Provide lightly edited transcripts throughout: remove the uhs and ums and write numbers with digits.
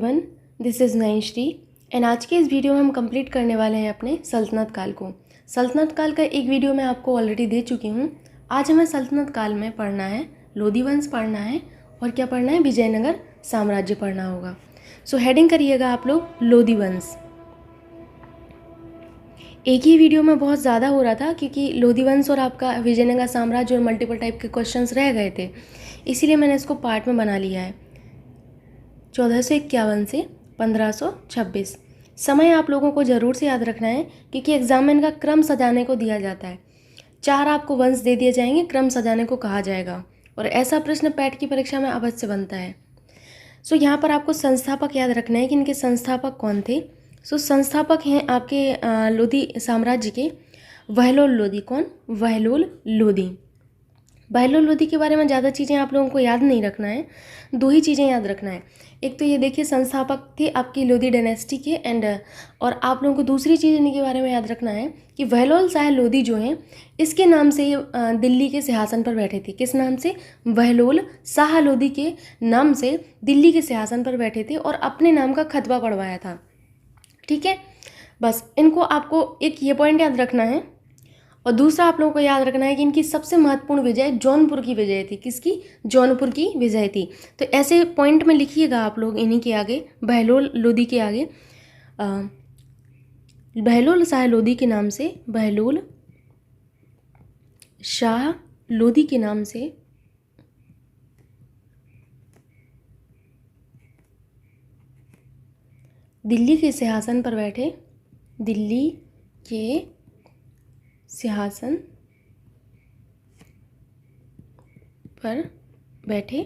Everyone, this is नयनश्री and आज के इस वीडियो में हम कंप्लीट करने वाले हैं अपने सल्तनत काल को। सल्तनत काल का एक वीडियो मैं आपको ऑलरेडी दे चुकी हूँ। आज हमें सल्तनत काल में पढ़ना है, लोधी वंश पढ़ना है और क्या पढ़ना है, विजयनगर साम्राज्य पढ़ना होगा। सो हेडिंग करिएगा आप लोग लोधी वंश। एक ही वीडियो में बहुत ज़्यादा हो रहा था क्योंकि लोधी वंश और आपका विजयनगर साम्राज्य और मल्टीपल टाइप के क्वेश्चंस रह गए थे, इसीलिए मैंने इसको पार्ट में बना लिया है। 1451 से 1526। समय आप लोगों को ज़रूर से याद रखना है क्योंकि एग्जाम में इनका क्रम सजाने को दिया जाता है। 4 आपको वंश दे दिए जाएंगे, क्रम सजाने को कहा जाएगा और ऐसा प्रश्न पैट की परीक्षा में अवश्य बनता है। सो यहाँ पर आपको संस्थापक याद रखना है कि इनके संस्थापक कौन थे। सो संस्थापक हैं आपके लोधी साम्राज्य के बहलोल लोधी। कौन? बहलोल लोधी। बहलोल लोधी के बारे में ज़्यादा चीज़ें आप लोगों को याद नहीं रखना है, 2 ही चीज़ें याद रखना है। एक तो ये देखिए संस्थापक थे आपकी लोधी डायनेस्टी के और आप लोगों को दूसरी चीज़ इनके बारे में याद रखना है कि बहलोल शाह लोधी जो हैं इसके नाम से ये दिल्ली के सिंहासन पर बैठे थे। किस नाम से? बहलोल शाह लोधी के नाम से दिल्ली के सिंहासन पर बैठे थे और अपने नाम का खतबा पढ़वाया था। ठीक है, बस इनको आपको एक ये पॉइंट याद रखना है। और दूसरा आप लोगों को याद रखना है कि इनकी सबसे महत्वपूर्ण विजय जौनपुर की विजय थी। किसकी? जौनपुर की विजय थी। तो ऐसे पॉइंट में लिखिएगा आप लोग इन्हीं के आगे, बहलोल लोधी के आगे बहलोल शाह लोधी के नाम से, बहलोल शाह लोधी के नाम से दिल्ली के सिंहासन पर बैठे, दिल्ली के सिंहासन पर बैठे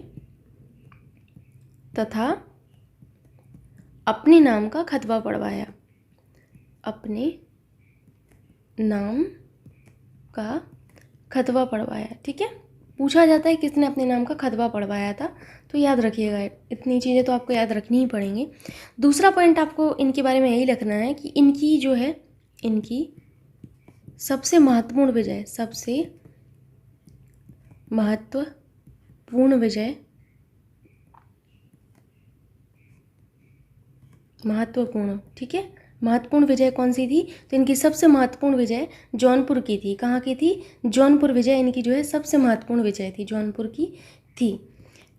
तथा अपने नाम का खतबा पढ़वाया। अपने नाम का खतबा पढ़वाया। ठीक है, पूछा जाता है किसने अपने नाम का खतबा पढ़वाया था, तो याद रखिएगा, इतनी चीज़ें तो आपको याद रखनी ही पड़ेंगी। दूसरा पॉइंट आपको इनके बारे में यही रखना है कि इनकी जो है, इनकी सबसे महत्वपूर्ण विजय, सबसे महत्वपूर्ण विजय, महत्वपूर्ण, ठीक है, महत्वपूर्ण विजय कौन सी थी? तो इनकी सबसे महत्वपूर्ण विजय जौनपुर की थी। कहाँ की थी? जौनपुर विजय इनकी जो है सबसे महत्वपूर्ण विजय थी, जौनपुर की थी।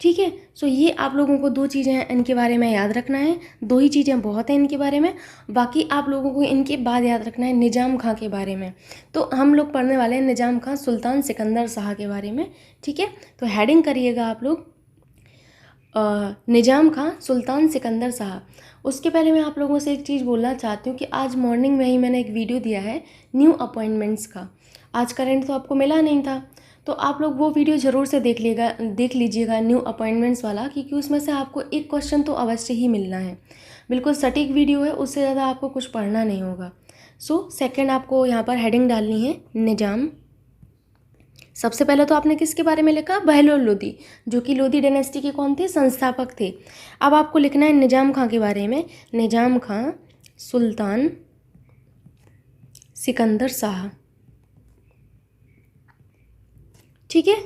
ठीक है, सो ये आप लोगों को 2 चीज़ें इनके बारे में याद रखना है, 2 ही चीज़ें बहुत हैं इनके बारे में। बाकी आप लोगों को इनके बाद याद रखना है निज़ाम खां के बारे में। तो हम लोग पढ़ने वाले हैं निज़ाम खां सुल्तान सिकंदर शाह के बारे में। ठीक है, तो हेडिंग करिएगा आप लोग निज़ाम खां सुल्तान सिकंदर शाह। उसके पहले मैं आप लोगों से एक चीज़ बोलना चाहती हूँ कि आज मॉर्निंग में ही मैंने एक वीडियो दिया है न्यू अपॉइंटमेंट्स का। आज करंट तो आपको मिला नहीं था, तो आप लोग वो वीडियो ज़रूर से देख लीजिएगा न्यू अपॉइंटमेंट्स वाला, क्योंकि उसमें से आपको एक क्वेश्चन तो अवश्य ही मिलना है। बिल्कुल सटीक वीडियो है, उससे ज़्यादा आपको कुछ पढ़ना नहीं होगा। सो सेकेंड आपको यहाँ पर हेडिंग डालनी है निज़ाम। सबसे पहले तो आपने किसके बारे में लिखा? बहलोल लोधी, जो कि लोधी डायनेस्टी के कौन थे? संस्थापक थे। अब आपको लिखना है निज़ाम खां के बारे में, निज़ाम खां सुल्तान सिकंदर शाह। ठीक है,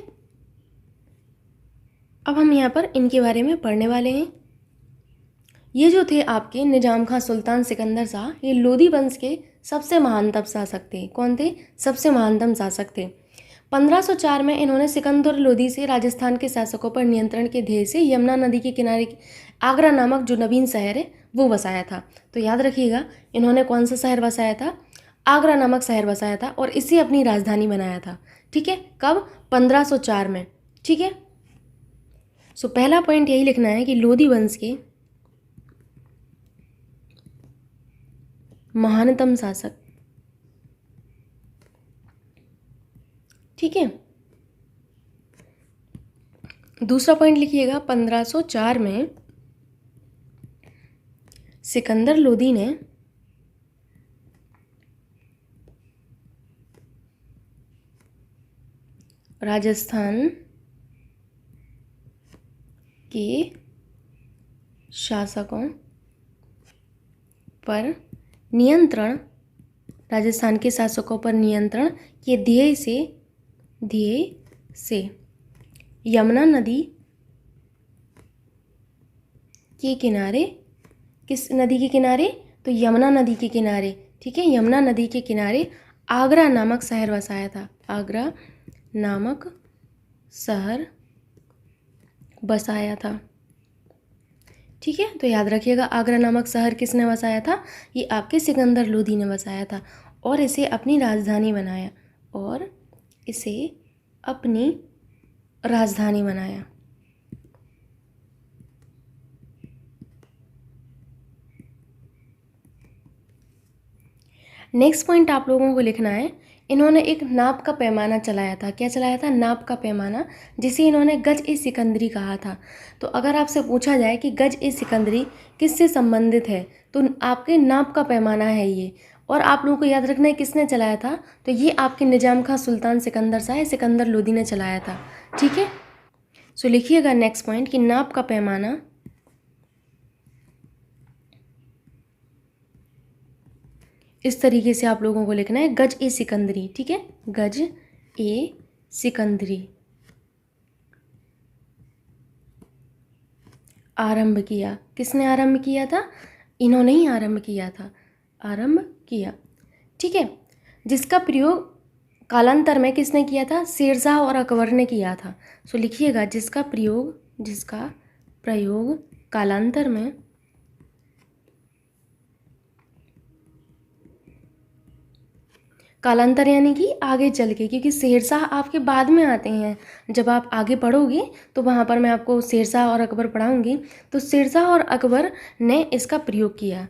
अब हम यहाँ पर इनके बारे में पढ़ने वाले हैं। ये जो थे आपके निज़ाम खां सुल्तान सिकंदर शाह, ये लोधी वंश के सबसे महानतम शासक थे। कौन थे? सबसे महानतम शासक थे। 1504 में इन्होंने सिकंदर लोधी से राजस्थान के शासकों पर नियंत्रण के ध्येय से यमुना नदी के किनारे आगरा नामक जो नवीन शहर है वो बसाया था। तो याद रखिएगा, इन्होंने कौन सा शहर बसाया था? आगरा नामक शहर बसाया था और इसे अपनी राजधानी बनाया था। ठीक है, कब? 1504 में। ठीक है, सो पहला पॉइंट यही लिखना है कि लोधी वंश के महानतम शासक। ठीक है, दूसरा पॉइंट लिखिएगा, 1504 में सिकंदर लोधी ने राजस्थान के शासकों पर नियंत्रण, राजस्थान के शासकों पर नियंत्रण के ध्येय से यमुना नदी के किनारे किस नदी के किनारे? तो यमुना नदी के किनारे। ठीक है, यमुना नदी के किनारे आगरा नामक शहर बसाया था। आगरा नामक शहर बसाया था। ठीक है, तो याद रखिएगा आगरा नामक शहर किसने बसाया था? ये आपके सिकंदर लोदी ने बसाया था और इसे अपनी राजधानी बनाया। और इसे अपनी राजधानी बनाया। नेक्स्ट पॉइंट आप लोगों को लिखना है, इन्होंने एक नाप का पैमाना चलाया था। क्या चलाया था? नाप का पैमाना, जिसे इन्होंने गज ए सिकंदरी कहा था। तो अगर आपसे पूछा जाए कि गज ए सिकंदरी किससे संबंधित है, तो आपके नाप का पैमाना है ये। और आप लोगों को याद रखना है किसने चलाया था? तो ये आपके निजाम खां सुल्तान सिकंदर शाह सिकंदर लोदी ने चलाया था। ठीक है, सो लिखिएगा नेक्स्ट पॉइंट कि नाप का पैमाना इस तरीके से आप लोगों को लिखना है, गज ए सिकंदरी। ठीक है, गज ए सिकंदरी आरंभ किया। किसने आरंभ किया था? इन्होंने ही आरंभ किया था, आरंभ किया। ठीक है, जिसका प्रयोग कालांतर में किसने किया था? शेरशाह और अकबर ने किया था। सो लिखिएगा जिसका प्रयोग कालांतर में कालांतर यानी कि आगे चल के, क्योंकि शेरशाह आपके बाद में आते हैं। जब आप आगे पढ़ोगे तो वहाँ पर मैं आपको शेरशाह और अकबर पढ़ाऊँगी। तो शेरशाह और अकबर ने इसका प्रयोग किया।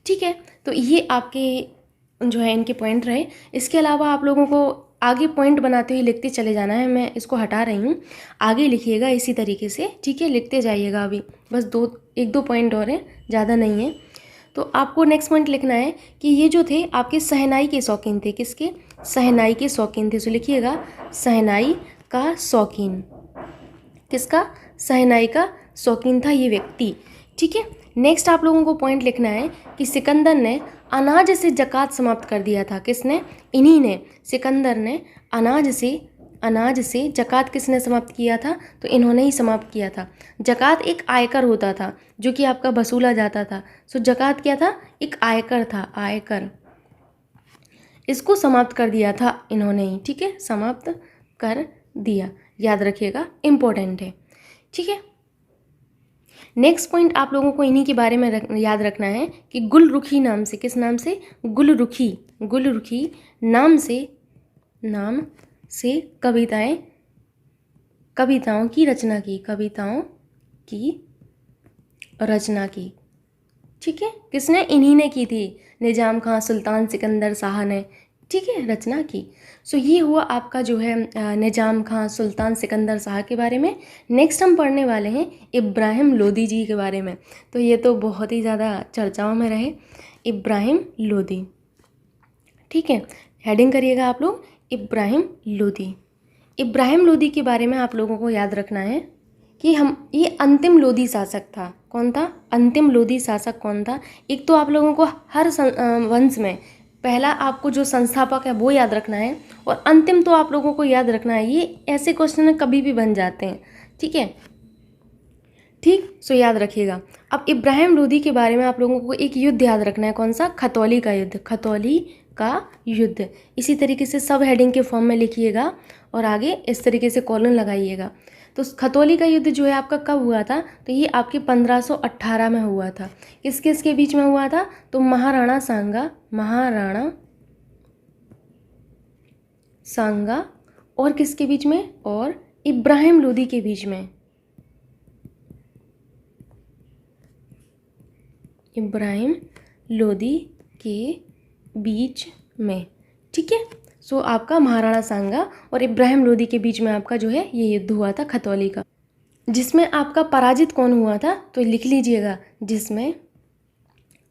ठीक है, तो ये आपके जो है इनके पॉइंट रहे। इसके अलावा आप लोगों को आगे पॉइंट बनाते हुए लिखते चले जाना है। मैं इसको हटा रही हूँ, आगे लिखिएगा इसी तरीके से। ठीक है, लिखते जाइएगा। अभी बस एक दो पॉइंट और हैं, ज़्यादा नहीं है। तो आपको नेक्स्ट पॉइंट लिखना है कि ये जो थे आपके शहनाई के शौकीन थे। किसके? शहनाई के शौकीन थे। सो लिखिएगा शहनाई का शौकीन। किसका? शहनाई का शौकीन था ये व्यक्ति। ठीक है, नेक्स्ट आप लोगों को पॉइंट लिखना है कि सिकंदर ने अनाज से जक़ात समाप्त कर दिया था। किसने? इन्हीं ने। सिकंदर ने अनाज से जक़ात किसने समाप्त किया था? तो इन्होंने ही समाप्त किया था। जक़ात एक आयकर होता था जो कि आपका वसूला जाता था। सो जक़ात क्या था? एक आयकर था, आयकर। इसको समाप्त कर दिया था इन्होंने ही। ठीक है, समाप्त कर दिया, याद रखिएगा, इम्पोर्टेंट है। ठीक है, नेक्स्ट पॉइंट आप लोगों को इन्हीं के बारे में याद रखना है कि गुलरुखी नाम से, किस नाम से? गुलरुखी नाम से कविताओं की रचना की। ठीक है, किसने? इन्हीं ने की थी, निजाम खां सुल्तान सिकंदर शाह ने। ठीक है, रचना की। सो ये हुआ आपका जो है निजाम खां सुल्तान सिकंदर शाह के बारे में। नेक्स्ट हम पढ़ने वाले हैं इब्राहिम लोदी जी के बारे में। तो ये तो बहुत ही ज़्यादा चर्चाओं में रहे, इब्राहिम लोदी। ठीक है, हेडिंग करिएगा आप लोग, इब्राहिम लोदी के बारे में आप लोगों को याद रखना है कि ये अंतिम लोदी शासक था। कौन था? अंतिम लोदी शासक कौन था? एक तो आप लोगों को हर वंश में पहला आपको जो संस्थापक है वो याद रखना है, और अंतिम तो आप लोगों को याद रखना है। ये ऐसे क्वेश्चन कभी भी बन जाते हैं। ठीक है, ठीक, सो याद रखिएगा। अब इब्राहिम लोदी के बारे में आप लोगों को एक युद्ध याद रखना है। कौन सा? खतौली का युद्ध। इसी तरीके से सब हेडिंग के फॉर्म में लिखिएगा और आगे इस तरीके से कॉलन लगाइएगा। तो खतौली का युद्ध जो है आपका कब हुआ था? तो ये आपके 1518 में हुआ था। किस किस के बीच में हुआ था? तो महाराणा सांगा और किसके बीच में? और इब्राहिम लोदी के बीच में। इब्राहिम लोदी के बीच में। ठीक है, सो आपका महाराणा सांगा और इब्राहिम लोदी के बीच में आपका जो है ये युद्ध हुआ था खतौली का, जिसमें आपका पराजित कौन हुआ था? तो लिख लीजिएगा, जिसमें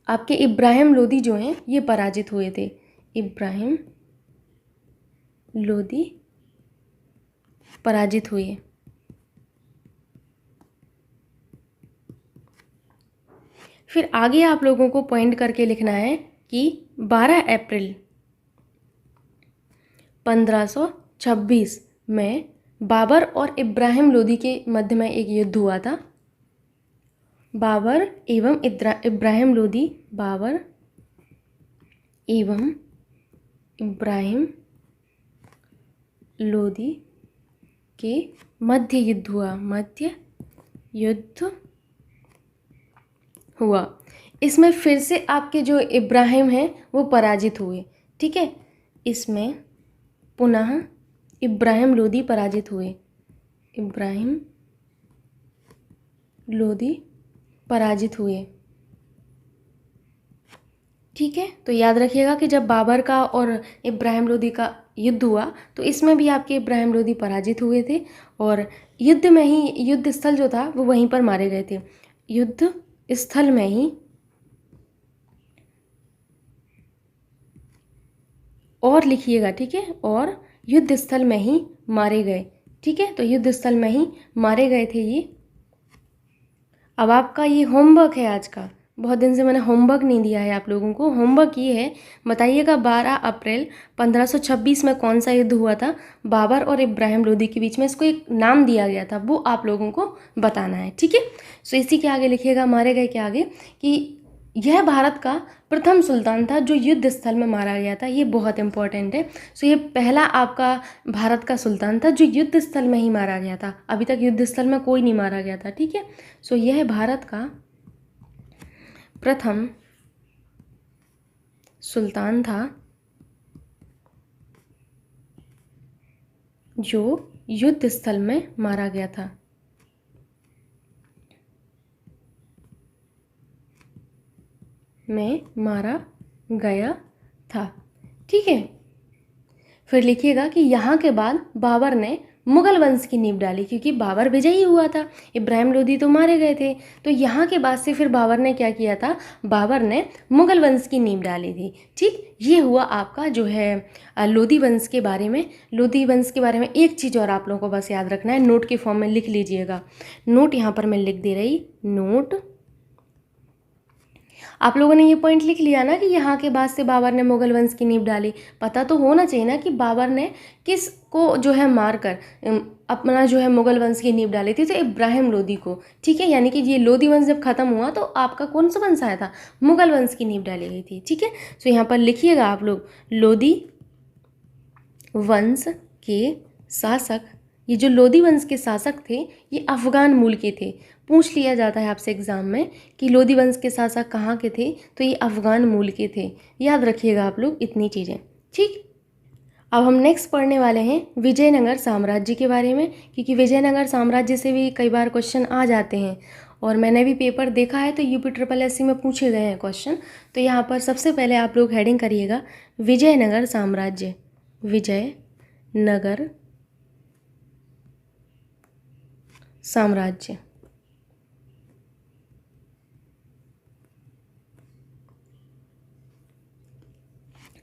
आपके इब्राहिम लोदी जो हैं ये पराजित हुए थे। इब्राहिम लोदी पराजित हुए। फिर आगे आप लोगों को पॉइंट करके लिखना है कि 12 अप्रैल 1526 में बाबर और इब्राहिम लोदी के मध्य में एक युद्ध हुआ था। बाबर एवं इब्राहिम लोदी, बाबर एवं इब्राहिम लोदी के मध्य युद्ध हुआ, मध्य युद्ध हुआ। इसमें फिर से आपके जो इब्राहिम हैं वो पराजित हुए, ठीक है। इसमें पुनः इब्राहिम लोदी पराजित हुए, इब्राहिम लोदी पराजित हुए, ठीक है। तो याद रखिएगा कि जब बाबर का और इब्राहिम लोदी का युद्ध हुआ तो इसमें भी आपके इब्राहिम लोदी पराजित हुए थे और युद्ध में ही, युद्ध स्थल जो था वो वहीं पर मारे गए थे, युद्ध स्थल में ही, और लिखिएगा, ठीक है, और युद्ध स्थल में ही मारे गए, ठीक है। तो युद्ध स्थल में ही मारे गए थे ये। अब आपका ये होमवर्क है आज का, बहुत दिन से मैंने होमवर्क नहीं दिया है आप लोगों को। होमवर्क ये है, बताइएगा 12 अप्रैल 1526 में कौन सा युद्ध हुआ था बाबर और इब्राहिम लोदी के बीच में, इसको एक नाम दिया गया था, वो आप लोगों को बताना है, ठीक है। सो इसी के आगे लिखिएगा, मारे गए के आगे, कि यह भारत का प्रथम सुल्तान था जो युद्ध स्थल में मारा गया था। ये बहुत इंपॉर्टेंट है। सो ये पहला आपका भारत का सुल्तान था जो युद्ध स्थल में ही मारा गया था, अभी तक युद्ध स्थल में कोई नहीं मारा गया था, ठीक है। सो यह भारत का प्रथम सुल्तान था जो युद्ध स्थल में मारा गया था, में मारा गया था, ठीक है। फिर लिखिएगा कि यहाँ के बाद बाबर ने मुगल वंश की नींव डाली, क्योंकि बाबर विजयी हुआ था, इब्राहिम लोदी तो मारे गए थे। तो यहाँ के बाद से फिर बाबर ने क्या किया था, बाबर ने मुगल वंश की नींव डाली थी, ठीक। ये हुआ आपका जो है लोदी वंश के बारे में। लोदी वंश के बारे में एक चीज़ और आप लोगों को बस याद रखना है, नोट के फॉर्म में लिख लीजिएगा। नोट यहाँ पर मैं लिख दे रही, नोट। आप लोगों ने ये पॉइंट लिख लिया ना कि यहाँ के बाद से बाबर ने मुगल वंश की नींव डाली। पता तो होना चाहिए ना कि बाबर ने किस को जो है मारकर अपना जो है मुगल वंश की नींव डाली थी, तो इब्राहिम लोदी को, ठीक है। यानी कि ये लोदी वंश जब खत्म हुआ तो आपका कौन सा वंश आया था, मुगल वंश की नींव डाली गई थी, ठीक है। तो यहाँ पर लिखिएगा आप लोग, लोदी वंश के शासक, ये जो लोदी वंश के शासक थे ये अफगान मूल के थे। पूछ लिया जाता है आपसे एग्जाम में कि लोदी वंश के शासक कहाँ के थे, तो ये अफगान मूल के थे। याद रखिएगा आप लोग इतनी चीज़ें, ठीक। अब हम नेक्स्ट पढ़ने वाले हैं विजयनगर साम्राज्य के बारे में, क्योंकि विजयनगर साम्राज्य से भी कई बार क्वेश्चन आ जाते हैं और मैंने भी पेपर देखा है तो UP-SSC में पूछे गए हैं क्वेश्चन। तो यहाँ पर सबसे पहले आप लोग हेडिंग करिएगा विजयनगर साम्राज्य, विजयनगर साम्राज्य।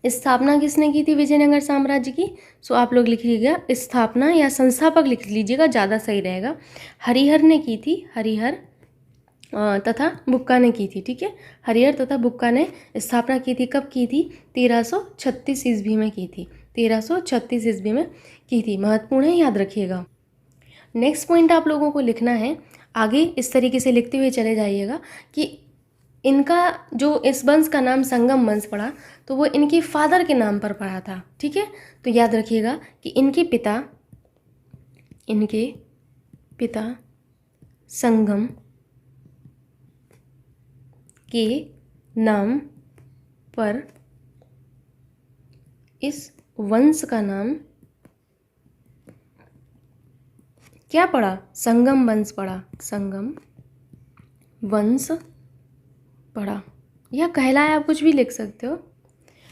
स्थापना किसने की थी विजयनगर साम्राज्य की, सो आप लोग लिख लीजिएगा स्थापना, या संस्थापक लिख लीजिएगा, ज़्यादा सही रहेगा। हरिहर ने की थी, हरिहर तथा बुक्का ने की थी, ठीक है। हरिहर तथा बुक्का ने स्थापना की थी, कब की थी, 1336 ईस्वी में की थी, 1336 ईस्वी में की थी। महत्वपूर्ण है, याद रखिएगा। नेक्स्ट पॉइंट आप लोगों को लिखना है, आगे इस तरीके से लिखते हुए चले जाइएगा कि इनका जो इस वंश का नाम संगम वंश पड़ा तो वो इनके फादर के नाम पर पड़ा था, ठीक है। तो याद रखिएगा कि इनके पिता संगम के नाम पर इस वंश का नाम क्या पड़ा, संगम वंश पड़ा, संगम वंश पड़ा, या कहलाया, आप कुछ भी लिख सकते हो।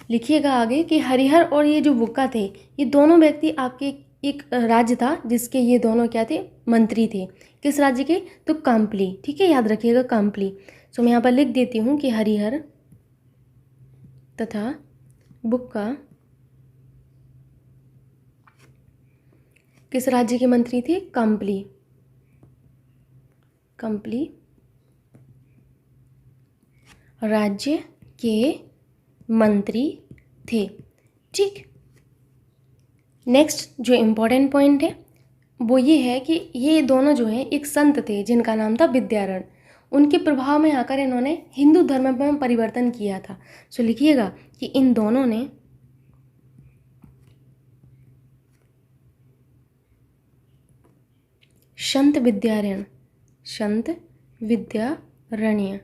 लिखिएगा आगे कि हरिहर और ये जो बुक्का थे ये दोनों व्यक्ति आपके एक राज्य था जिसके ये दोनों क्या थे, मंत्री थे। किस राज्य के, तो काम्पली, ठीक है। याद रखिएगा काम्पली। सो मैं यहाँ पर लिख देती हूँ कि हरिहर तथा बुक्का किस राज्य के मंत्री थे, काम्पली, काम्पली राज्य के मंत्री थे, ठीक। नेक्स्ट जो इम्पोर्टेंट पॉइंट है वो ये है कि ये दोनों जो हैं एक संत थे जिनका नाम था विद्यारण, उनके प्रभाव में आकर इन्होंने हिंदू धर्म में परिवर्तन किया था। सो लिखिएगा कि इन दोनों ने संत विद्यारण्य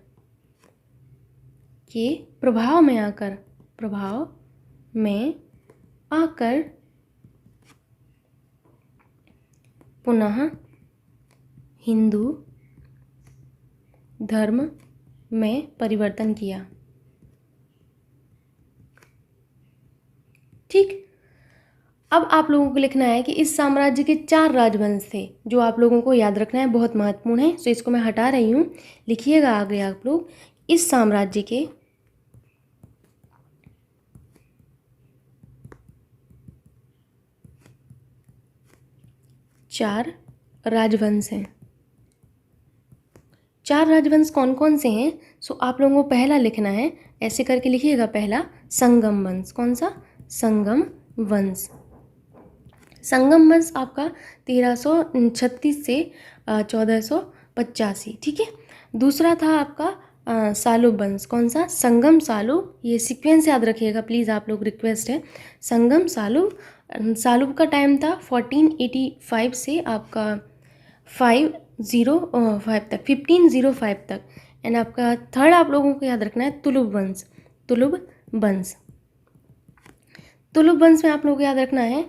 के प्रभाव में आकर पुनः हिंदू धर्म में परिवर्तन किया। ठीक, अब आप लोगों को लिखना है कि इस साम्राज्य के 4 राजवंश थे, जो आप लोगों को याद रखना है, बहुत महत्वपूर्ण है। सो इसको मैं हटा रही हूँ। लिखिएगा आगे आप लोग, इस साम्राज्य के 4 राजवंश हैं। 4 राजवंश कौन कौन से हैं? सो आप लोगों को पहला लिखना है, ऐसे करके लिखिएगा। पहला संगम वंश। कौन सा? संगम वंश। संगम वंश आपका 1336 से 1485। ठीक है। दूसरा था आपका सालुब वंश। कौन सा? संगम सालुब। ये सीक्वेंस याद रखिएगा प्लीज़, आप लोग, रिक्वेस्ट है। संगम सालुब। सालुब का टाइम था 1485 से आपका 1505 तक। एंड आपका थर्ड आप लोगों को याद रखना है तुलुब वंश। तुलुब वंश में आप लोगों को याद रखना है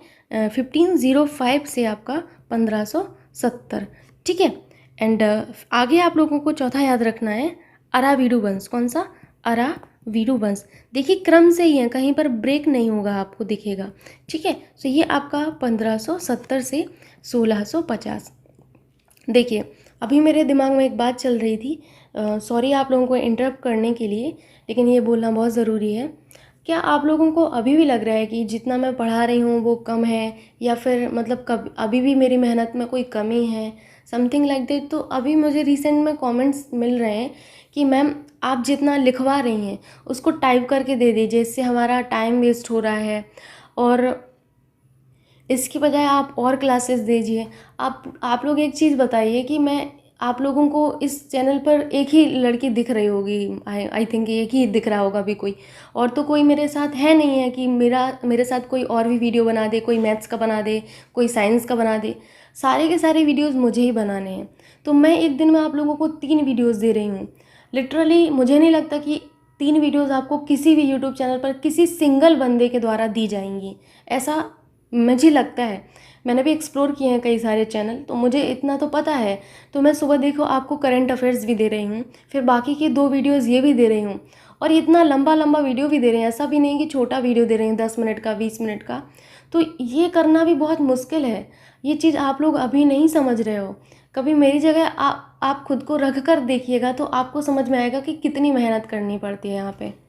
1505 से आपका 1570। ठीक है। एंड आगे आप लोगों को चौथा याद रखना है अरावीडु वंश। कौन सा? अरावीडु वंश। देखिए क्रम से ही है, कहीं पर ब्रेक नहीं होगा, आपको दिखेगा। ठीक है। तो ये आपका 1570 से 1650। देखिए अभी मेरे दिमाग में एक बात चल रही थी, सॉरी आप लोगों को इंटरप्ट करने के लिए, लेकिन ये बोलना बहुत ज़रूरी है। क्या आप लोगों को अभी भी लग रहा है कि जितना मैं पढ़ा रही हूँ वो कम है, या फिर मतलब अभी भी मेरी मेहनत में कोई कमी है, समथिंग लाइक दैट? तो अभी मुझे रिसेंट में कमेंट्स मिल रहे हैं कि मैम आप जितना लिखवा रही हैं उसको टाइप करके दे दीजिए, इससे हमारा टाइम वेस्ट हो रहा है, और इसकी बजाय आप और क्लासेस दीजिए। आप लोग एक चीज़ बताइए कि मैं आप लोगों को इस चैनल पर एक ही लड़की दिख रही होगी, आई थिंक एक ही दिख रहा होगा अभी कोई, और तो कोई मेरे साथ है नहीं है कि मेरे साथ कोई और भी वीडियो बना दे, कोई मैथ्स का बना दे, कोई साइंस का बना दे। सारे के सारे वीडियोस मुझे ही बनाने हैं। तो मैं एक दिन में आप लोगों को 3 वीडियोस दे रही हूँ। लिटरली मुझे नहीं लगता कि 3 वीडियोस आपको किसी भी यूट्यूब चैनल पर किसी सिंगल बंदे के द्वारा दी जाएंगी, ऐसा मुझे लगता है। मैंने भी एक्सप्लोर किए हैं कई सारे चैनल, तो मुझे इतना तो पता है। तो मैं सुबह देखो आपको करंट अफेयर्स भी दे रही हूँ, फिर बाकी की 2 वीडियोज़ ये भी दे रही हूँ, और इतना लंबा लंबा वीडियो भी दे रहे हैं। ऐसा भी नहीं कि छोटा वीडियो दे रहे हैं 10 मिनट का, 20 मिनट का। तो ये करना भी बहुत मुश्किल है। ये चीज़ आप लोग अभी नहीं समझ रहे हो। कभी मेरी जगह आप खुद को रख कर देखिएगा तो आपको समझ में आएगा कि कितनी मेहनत करनी पड़ती है यहाँ पे।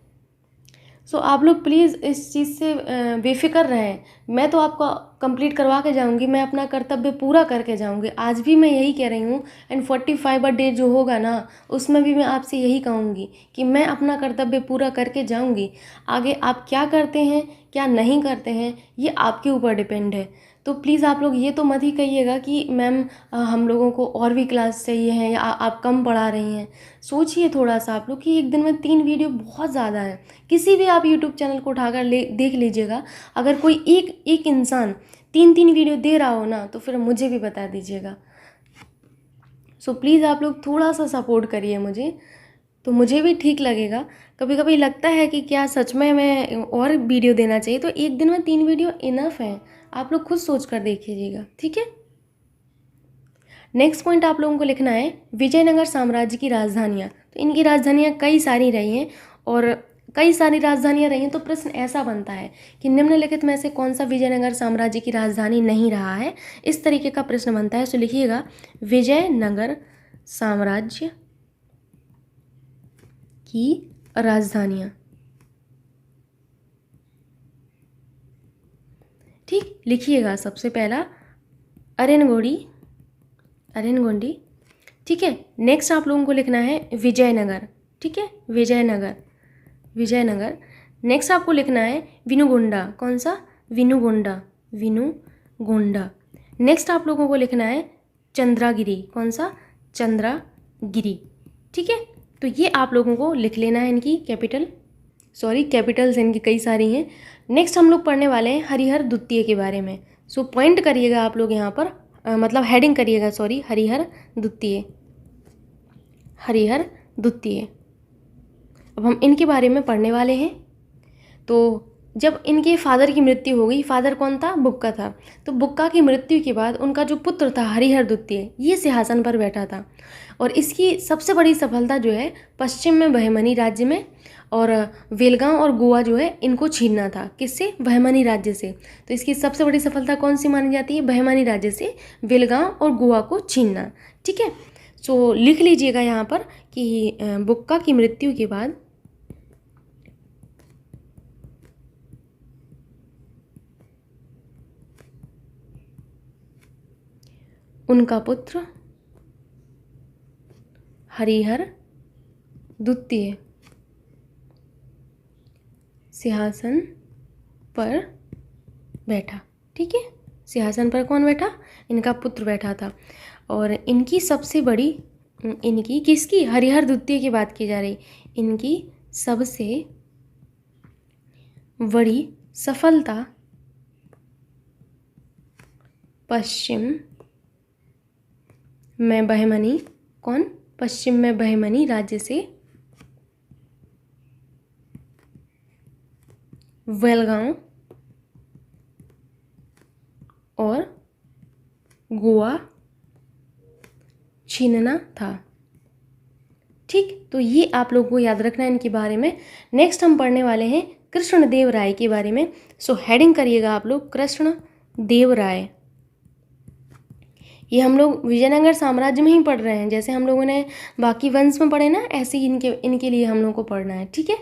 सो आप लोग प्लीज़ इस चीज़ से बेफिक्र रहें। मैं तो आपको कंप्लीट करवा के जाऊंगी, मैं अपना कर्तव्य पूरा करके जाऊंगी। आज भी मैं यही कह रही हूँ। एंड 45 डे जो होगा ना, उसमें भी मैं आपसे यही कहूँगी कि मैं अपना कर्तव्य पूरा करके जाऊंगी। आगे आप क्या करते हैं क्या नहीं करते हैं ये आपके ऊपर डिपेंड है। तो प्लीज़ आप लोग ये तो मत ही कहिएगा कि मैम हम लोगों को और भी क्लास चाहिए है, या आप कम पढ़ा रही हैं। सोचिए थोड़ा सा आप लोग कि एक दिन में 3 वीडियो बहुत ज़्यादा है। किसी भी आप यूट्यूब चैनल को उठाकर देख लीजिएगा, अगर कोई एक इंसान 3 वीडियो दे रहा हो ना, तो फिर मुझे भी बता दीजिएगा। सो प्लीज़ आप लोग थोड़ा सा सपोर्ट करिए मुझे, तो मुझे भी ठीक लगेगा। कभी कभी लगता है कि क्या सच में मैं और वीडियो देना चाहिए, तो एक दिन में 3 वीडियो इनफ है। आप लोग खुद सोच कर देखिएगा। ठीक है। नेक्स्ट पॉइंट आप लोगों को लिखना है विजयनगर साम्राज्य की राजधानियाँ। तो इनकी राजधानियाँ कई सारी रही हैं, और कई सारी राजधानियाँ रही हैं। तो प्रश्न ऐसा बनता है कि निम्नलिखित में से कौन सा विजयनगर साम्राज्य की राजधानी नहीं रहा है। इस तरीके का प्रश्न बनता है। तो लिखिएगा विजयनगर साम्राज्य की राजधानियाँ। ठीक, लिखिएगा सबसे पहला अरेनगोंडी। ठीक है। नेक्स्ट आप लोगों को लिखना है विजयनगर। ठीक है, विजयनगर। नेक्स्ट आपको लिखना है विनुगोंडा। कौन सा? विनुगोंडा। नेक्स्ट आप लोगों को लिखना है चंद्रागिरी। कौन सा? चंद्रागिरी। ठीक है, तो ये आप लोगों को लिख लेना है, इनकी कैपिटल्स इनकी कई सारी हैं। नेक्स्ट हम लोग पढ़ने वाले हैं हरिहर द्वितीय के बारे में। सो पॉइंट करिएगा आप लोग यहाँ पर, मतलब हेडिंग करिएगा, हरिहर द्वितीय, हरिहर द्वितीय। अब हम इनके बारे में पढ़ने वाले हैं। तो जब इनके फादर की मृत्यु हो गई, फादर कौन था? बुक्का था। तो बुक्का की मृत्यु के बाद उनका जो पुत्र था हरिहर द्वितीय, ये सिंहासन पर बैठा था। और इसकी सबसे बड़ी सफलता जो है पश्चिम में बहमनी राज्य में और वेलगांव और गोवा जो है इनको छीनना था। किससे? बहमनी राज्य से। तो इसकी सबसे बड़ी सफलता कौन सी मानी जाती है? बहमनी राज्य से वेलगांव और गोवा को छीनना। ठीक है, सो लिख लीजिएगा यहाँ पर कि बुक्का की मृत्यु के बाद उनका पुत्र हरिहर द्वितीय सिंहासन पर बैठा। ठीक है, सिंहासन पर कौन बैठा? इनका पुत्र बैठा था। और इनकी सबसे बड़ी, इनकी किसकी? हरिहर द्वितीय की बात की जा रही। इनकी सबसे बड़ी सफलता पश्चिम में बहमनी, कौन? पश्चिम में बहमनी राज्य से वेलगांव और गोवा छीनना था। ठीक, तो ये आप लोगों को याद रखना है इनके बारे में। नेक्स्ट हम पढ़ने वाले हैं कृष्णदेव राय के बारे में। सो हेडिंग करिएगा आप लोग, कृष्णदेव राय। ये हम लोग विजयनगर साम्राज्य में ही पढ़ रहे हैं, जैसे हम लोगों ने बाकी वंश में पढ़े ना, ऐसे ही इनके लिए हम लोग को पढ़ना है। ठीक है,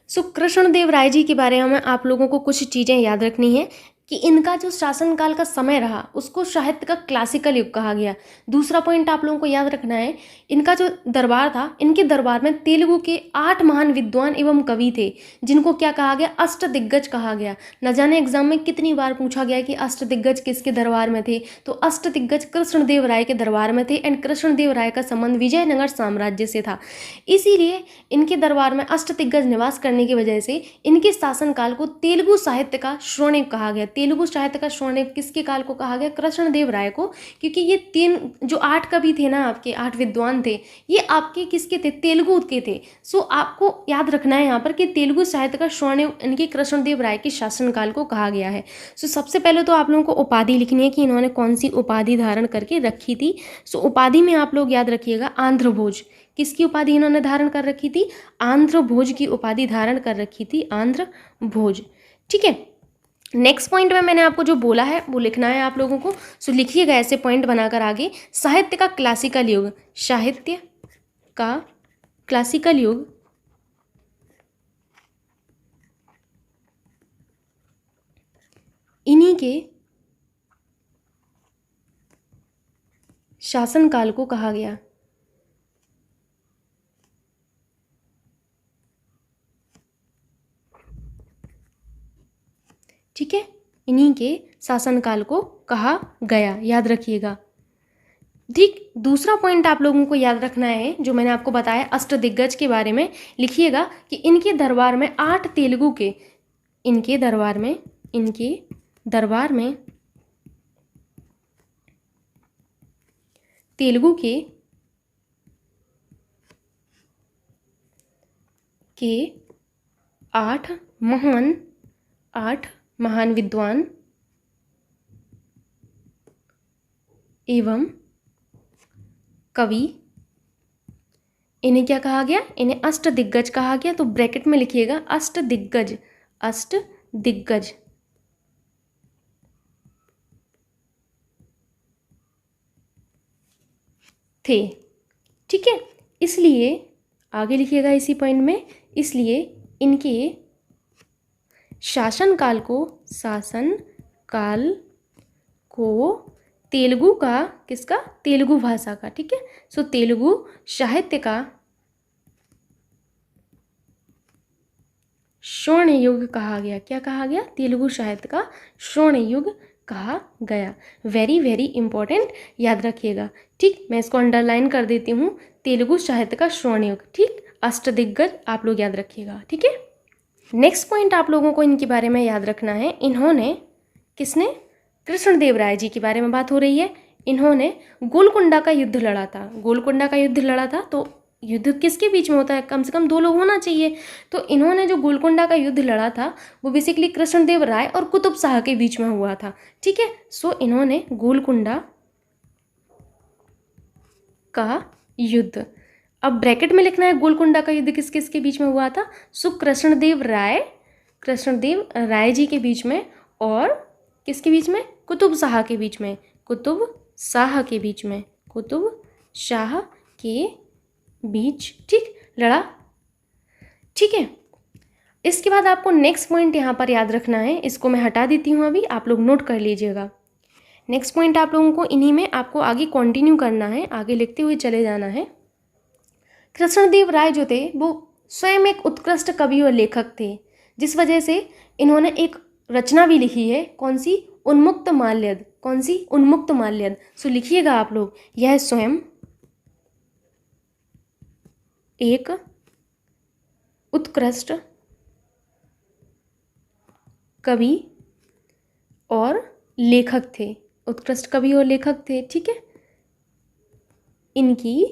सो कृष्णदेव राय जी के बारे में आप लोगों को कुछ चीज़ें याद रखनी है कि इनका जो शासनकाल का समय रहा उसको साहित्य का क्लासिकल युग कहा गया। दूसरा पॉइंट आप लोगों को याद रखना है, इनका जो दरबार था, इनके दरबार में तेलुगु के 8 महान विद्वान एवं कवि थे, जिनको क्या कहा गया? अष्टदिग्गज कहा गया। न जाने एग्जाम में कितनी बार पूछा गया कि अष्टदिग्गज किसके दरबार में थे, तो अष्टदिग्गज कृष्णदेव राय के दरबार में थे। एंड कृष्णदेव राय का संबंध विजयनगर साम्राज्य से था, इसीलिए इनके दरबार में अष्टदिग्गज निवास करने की वजह से इनके शासनकाल को तेलुगु साहित्य का स्वर्णिम कहा गया। तेलुगु साहित्य का स्वर्णिम किसके काल को कहा गया? कृष्णदेव राय को, क्योंकि ये 3 जो 8 कवि थे ना, आपके 8 विद्वान थे, ये आपके किसके थे? तेलुगु के थे। सो आपको याद रखना है यहाँ पर कि तेलुगु साहित्य का स्वर्णिम इनके कृष्णदेव राय के शासनकाल को कहा गया है। सो सबसे पहले तो आप लोगों को उपाधि लिखनी है कि इन्होंने कौन सी उपाधि धारण करके रखी थी। सो उपाधि में आप लोग याद रखिएगा आंध्र भोज। किसकी उपाधि इन्होंने धारण कर रखी थी? आंध्र भोज की उपाधि धारण कर रखी थी, आंध्र भोज। ठीक है, नेक्स्ट पॉइंट में मैंने आपको जो बोला है वो लिखना है आप लोगों को। सो लिखिएगा ऐसे पॉइंट बनाकर आगे। साहित्य का क्लासिकल युग, साहित्य का क्लासिकल युग इन्हीं के शासनकाल को कहा गया। ठीक है, इन्हीं के शासनकाल को कहा गया, याद रखिएगा। ठीक, दूसरा पॉइंट आप लोगों को याद रखना है जो मैंने आपको बताया अष्टदिग्गज के बारे में। लिखिएगा कि इनके दरबार में 8 तेलुगु के, इनके दरबार में तेलुगु के 8 महान विद्वान एवं कवि, इन्हें क्या कहा गया? इन्हें अष्टदिग्गज कहा गया। तो ब्रैकेट में लिखिएगा अष्टदिग्गज, अष्टदिग्गज थे। ठीक है, इसलिए आगे लिखिएगा इसी पॉइंट में, इसलिए इनके शासनकाल को तेलुगु का, किसका? तेलुगु भाषा का। ठीक है, सो तेलुगु साहित्य का स्वर्ण युग कहा गया। क्या कहा गया? तेलुगु साहित्य का स्वर्ण युग कहा गया। वेरी वेरी इंपॉर्टेंट, याद रखिएगा। ठीक, मैं इसको अंडरलाइन कर देती हूँ। तेलुगु साहित्य का स्वर्ण युग, ठीक, अष्टदिग्गज आप लोग याद रखिएगा। ठीक है, नेक्स्ट पॉइंट आप लोगों को इनके बारे में याद रखना है। इन्होंने, किसने, कृष्णदेव राय जी के बारे में बात हो रही है। इन्होंने गोलकुंडा का युद्ध लड़ा था। गोलकुंडा का युद्ध लड़ा था, तो युद्ध किसके बीच में होता है, कम से कम दो लोग होना चाहिए। तो इन्होंने जो गोलकुंडा का युद्ध लड़ा था वो बेसिकली कृष्णदेव राय और कुतुब शाह के बीच में हुआ था। ठीक है, सो इन्होंने गोलकुंडा का युद्ध, अब ब्रैकेट में लिखना है गोलकुंडा का युद्ध किस किस के बीच में हुआ था। सो कृष्णदेव राय जी के बीच में, और किसके बीच में, कुतुब शाह के बीच में, कुतुब शाह के बीच में, कुतुब शाह के बीच, ठीक, लड़ा। ठीक है, इसके बाद आपको नेक्स्ट पॉइंट यहाँ पर याद रखना है। इसको मैं हटा देती हूँ, अभी आप लोग नोट कर लीजिएगा। नेक्स्ट पॉइंट आप लोगों को इन्हीं में आपको आगे कंटिन्यू करना है, आगे लिखते हुए चले जाना है। कृष्णदेव राय जो थे वो स्वयं एक उत्कृष्ट कवि और लेखक थे, जिस वजह से इन्होंने एक रचना भी लिखी है। कौन सी, उन्मुक्त माल्यद। कौन सी, उन्मुक्त माल्यद। सो लिखिएगा आप लोग, यह स्वयं एक उत्कृष्ट कवि और लेखक थे। उत्कृष्ट कवि और लेखक थे, ठीक है। इनकी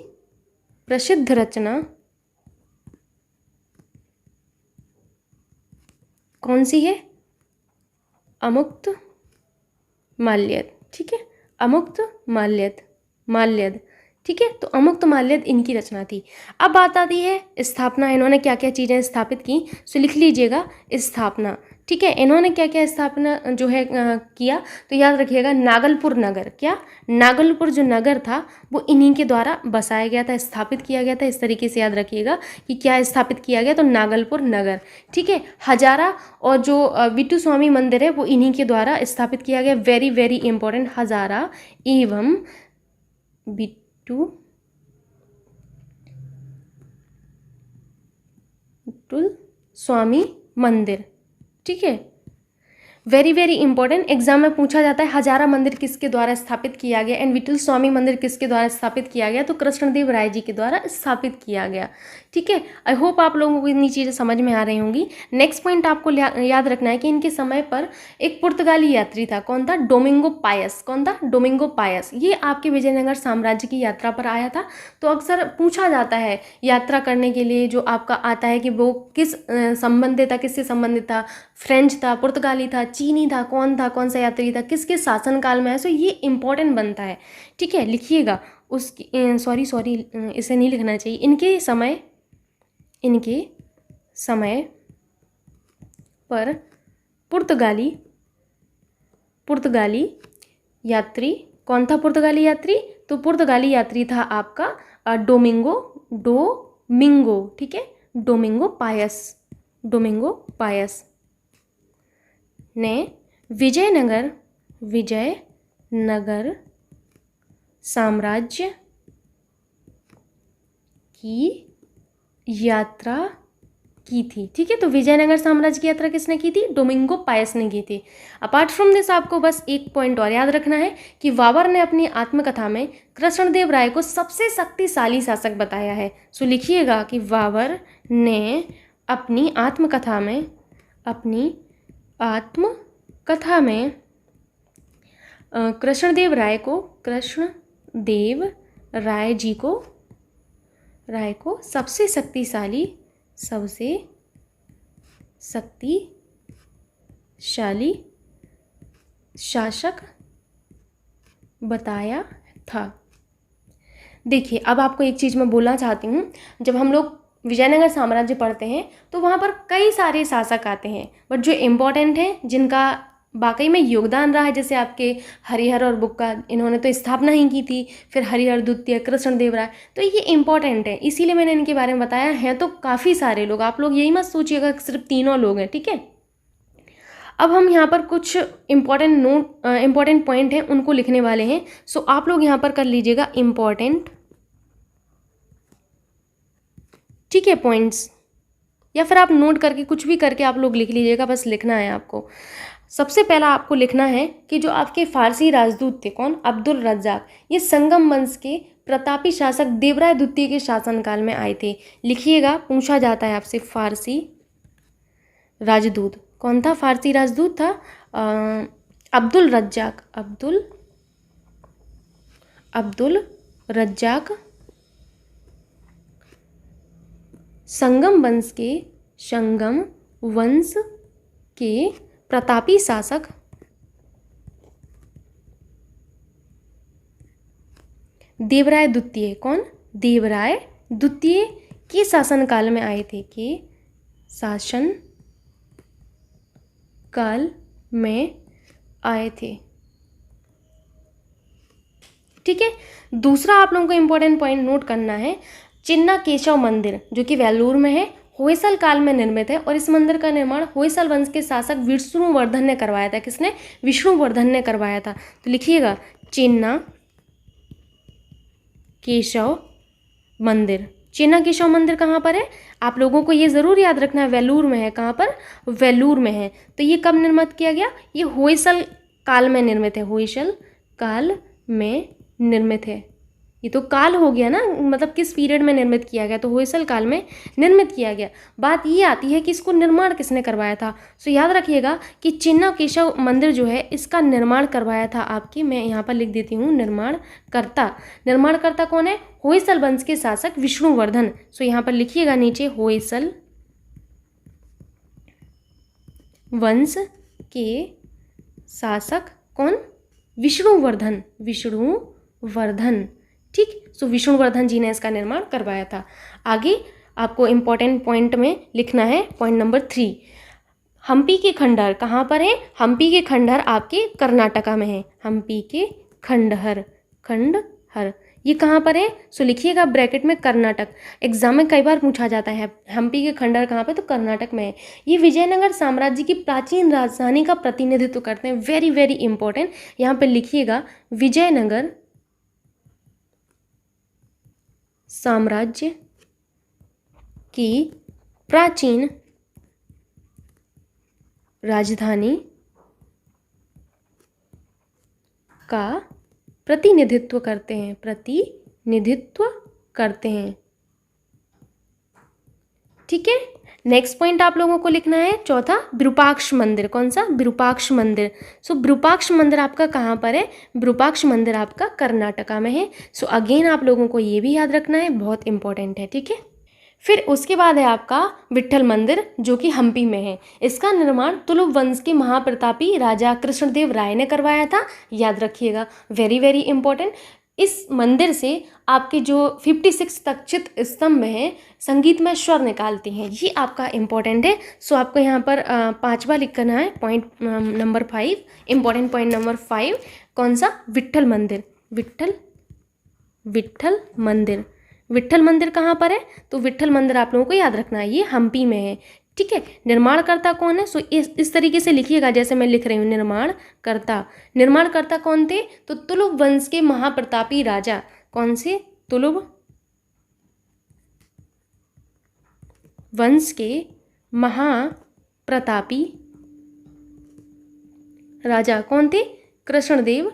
प्रसिद्ध रचना कौन सी है, अमुक्त माल्यद। ठीक है, अमुक्त माल्यद, ठीक है। तो अमुक्त माल्यद इनकी रचना थी। अब बात आती है स्थापना, इन्होंने क्या क्या चीज़ें स्थापित की। सो लिख लीजिएगा स्थापना, ठीक है। इन्होंने क्या क्या स्थापना जो है किया, तो याद रखिएगा नागलपुर नगर। क्या, नागलपुर जो नगर था वो इन्हीं के द्वारा बसाया गया था, स्थापित किया गया था। इस तरीके से याद रखिएगा कि क्या स्थापित किया गया, तो नागलपुर नगर, ठीक है। हजारा और जो विट्टू स्वामी मंदिर है वो इन्हीं के द्वारा स्थापित किया गया। वेरी वेरी इंपॉर्टेंट, हजारा एवं विट्टू स्वामी मंदिर, ठीक है। वेरी वेरी इंपॉर्टेंट, एग्जाम में पूछा जाता है हजारा मंदिर किसके द्वारा स्थापित किया गया एंड विठल स्वामी मंदिर किसके द्वारा स्थापित किया गया, तो कृष्णदेव राय जी के द्वारा स्थापित किया गया, ठीक है। आई होप आप लोगों को इतनी चीज़ें समझ में आ रही होंगी। नेक्स्ट पॉइंट आपको याद रखना है कि इनके समय पर एक पुर्तगाली यात्री था। कौन था, डोमिंगो पायस। कौन था, डोमिंगो पायस। ये आपके विजयनगर साम्राज्य की यात्रा पर आया था। तो अक्सर पूछा जाता है यात्रा करने के लिए जो आपका आता है कि वो किस संबंधित था, किससे संबंधित था, फ्रेंच था, पुर्तगाली था, चीनी था, कौन सा यात्री था, किसके शासनकाल में है। सो ये इंपॉर्टेंट बनता है, ठीक है। लिखिएगा उसकी, सॉरी इसे नहीं लिखना चाहिए। इनके समय पर पुर्तगाली यात्री, कौन था पुर्तगाली यात्री, तो पुर्तगाली यात्री था आपका डोमिंगो, ठीक है, डोमिंगो पायस ने विजयनगर साम्राज्य की यात्रा की थी, ठीक है। तो विजयनगर साम्राज्य की यात्रा किसने की थी, डोमिंगो पायस ने की थी। अपार्ट फ्रॉम दिस आपको बस एक पॉइंट और याद रखना है कि बाबर ने अपनी आत्मकथा में कृष्णदेव राय को सबसे शक्तिशाली शासक बताया है। सो लिखिएगा कि बाबर ने अपनी आत्मकथा में कृष्णदेव राय को सबसे शक्तिशाली शासक बताया था। देखिए, अब आपको एक चीज़ मैं बोलना चाहती हूँ। जब हम लोग विजयनगर साम्राज्य पढ़ते हैं तो वहाँ पर कई सारे शासक आते हैं, बट जो इम्पोर्टेंट हैं, जिनका वाकई में योगदान रहा है, जैसे आपके हरिहर और बुक्का, इन्होंने तो स्थापना ही की थी, फिर हरिहर द्वितीय, कृष्णदेव राय, तो ये इंपॉर्टेंट है, इसीलिए मैंने इनके बारे में बताया है। तो काफ़ी सारे लोग, आप लोग यही मत सोचिएगा कि सिर्फ तीनों लोग हैं, ठीक है। अब हम यहाँ पर कुछ इम्पॉर्टेंट पॉइंट हैं उनको लिखने वाले हैं। सो आप लोग यहाँ पर कर लीजिएगा इम्पॉर्टेंट, ठीक है, पॉइंट्स, या फिर आप नोट करके कुछ भी करके आप लोग लिख लीजिएगा, बस लिखना है आपको। सबसे पहला आपको लिखना है कि जो आपके फारसी राजदूत थे, कौन, अब्दुल रज्जाक, ये संगम वंश के प्रतापी शासक देवराय द्वितीय के शासनकाल में आए थे। लिखिएगा, पूछा जाता है आपसे, फारसी राजदूत कौन था? फारसी राजदूत था अब्दुल रज्जाक, अब्दुल रज्जाक। संगम वंश के प्रतापी शासक देवराय द्वितीय, कौन, देवराय द्वितीय के शासनकाल में आए थे, के शासन काल में आए थे। ठीक है। दूसरा आप लोगों को इंपॉर्टेंट पॉइंट नोट करना है, चिन्ना केशव मंदिर जो कि वेलूर में है, होयसल काल में निर्मित है और इस मंदिर का निर्माण होयसल वंश के शासक विष्णुवर्धन ने करवाया था। किसने? विष्णुवर्धन ने करवाया था। तो लिखिएगा, चिन्ना केशव मंदिर। चिन्ना केशव मंदिर कहाँ पर है? आप लोगों को ये ज़रूर याद रखना है, वेलूर में है। कहाँ पर? वेलूर में है। तो ये कब निर्मित किया गया? ये होयसल काल में निर्मित है, होयसल काल में निर्मित है। ये तो काल हो गया ना, मतलब किस पीरियड में निर्मित किया गया, तो होयसल काल में निर्मित किया गया। बात ये आती है कि इसको निर्माण किसने करवाया था। सो याद रखिएगा कि चिन्ना केशव मंदिर जो है इसका निर्माण करवाया था आपकी, मैं यहाँ पर लिख देती हूँ, निर्माणकर्ता कौन है? होयसल वंश के शासक विष्णुवर्धन। सो यहाँ पर लिखिएगा नीचे, होयसल वंश के शासक कौन? विष्णुवर्धन। ठीक। सो विष्णुवर्धन जी ने इसका निर्माण करवाया था। आगे आपको इंपॉर्टेंट पॉइंट में लिखना है, पॉइंट नंबर 3, हम्पी के खंडहर कहाँ पर है? हम्पी के खंडहर आपके कर्नाटका में है। हम्पी के खंडहर ये कहाँ पर है? सो लिखिएगा ब्रैकेट में, कर्नाटक। एग्जाम में कई बार पूछा जाता है हम्पी के खंडहर कहाँ पे, तो कर्नाटक में है। ये विजयनगर साम्राज्य की प्राचीन राजधानी का प्रतिनिधित्व करते हैं। वेरी वेरी इंपॉर्टेंट, यहाँ पे लिखिएगा, विजयनगर साम्राज्य की प्राचीन राजधानी का प्रतिनिधित्व करते हैं। ठीक है। नेक्स्ट पॉइंट आप लोगों को लिखना है, चौथा, विरूपाक्ष मंदिर। कौन सा? विरूपाक्ष मंदिर। सो विरूपाक्ष मंदिर आपका कहाँ पर है? विरूपाक्ष मंदिर आपका कर्नाटका में है। सो अगेन आप लोगों को ये भी याद रखना है, बहुत इंपॉर्टेंट है। ठीक है। फिर उसके बाद है आपका विट्ठल मंदिर जो कि हम्पी में है। इसका निर्माण तुलुप वंश के महाप्रतापी राजा कृष्णदेव राय ने करवाया था। याद रखिएगा, वेरी वेरी इंपॉर्टेंट। इस मंदिर से आपके जो 56 तक्षित स्तंभ हैं संगीतमय स्वर निकालते हैं। ये आपका इंपॉर्टेंट है। सो आपको यहाँ पर 5वां लिख करना है, point number 5, important point number 5। कौन सा? विट्ठल मंदिर। विट्ठल मंदिर कहाँ पर है? तो विट्ठल मंदिर आप लोगों को याद रखना है, ये हम्पी में है। ठीक है। निर्माणकर्ता कौन है? सो इस तरीके से लिखिएगा जैसे मैं लिख रही हूँ, निर्माणकर्ता कौन थे? तो तुलुप वंश के महाप्रतापी राजा। कौन से? तुलुप वंश के महाप्रतापी राजा कौन थे? कृष्णदेव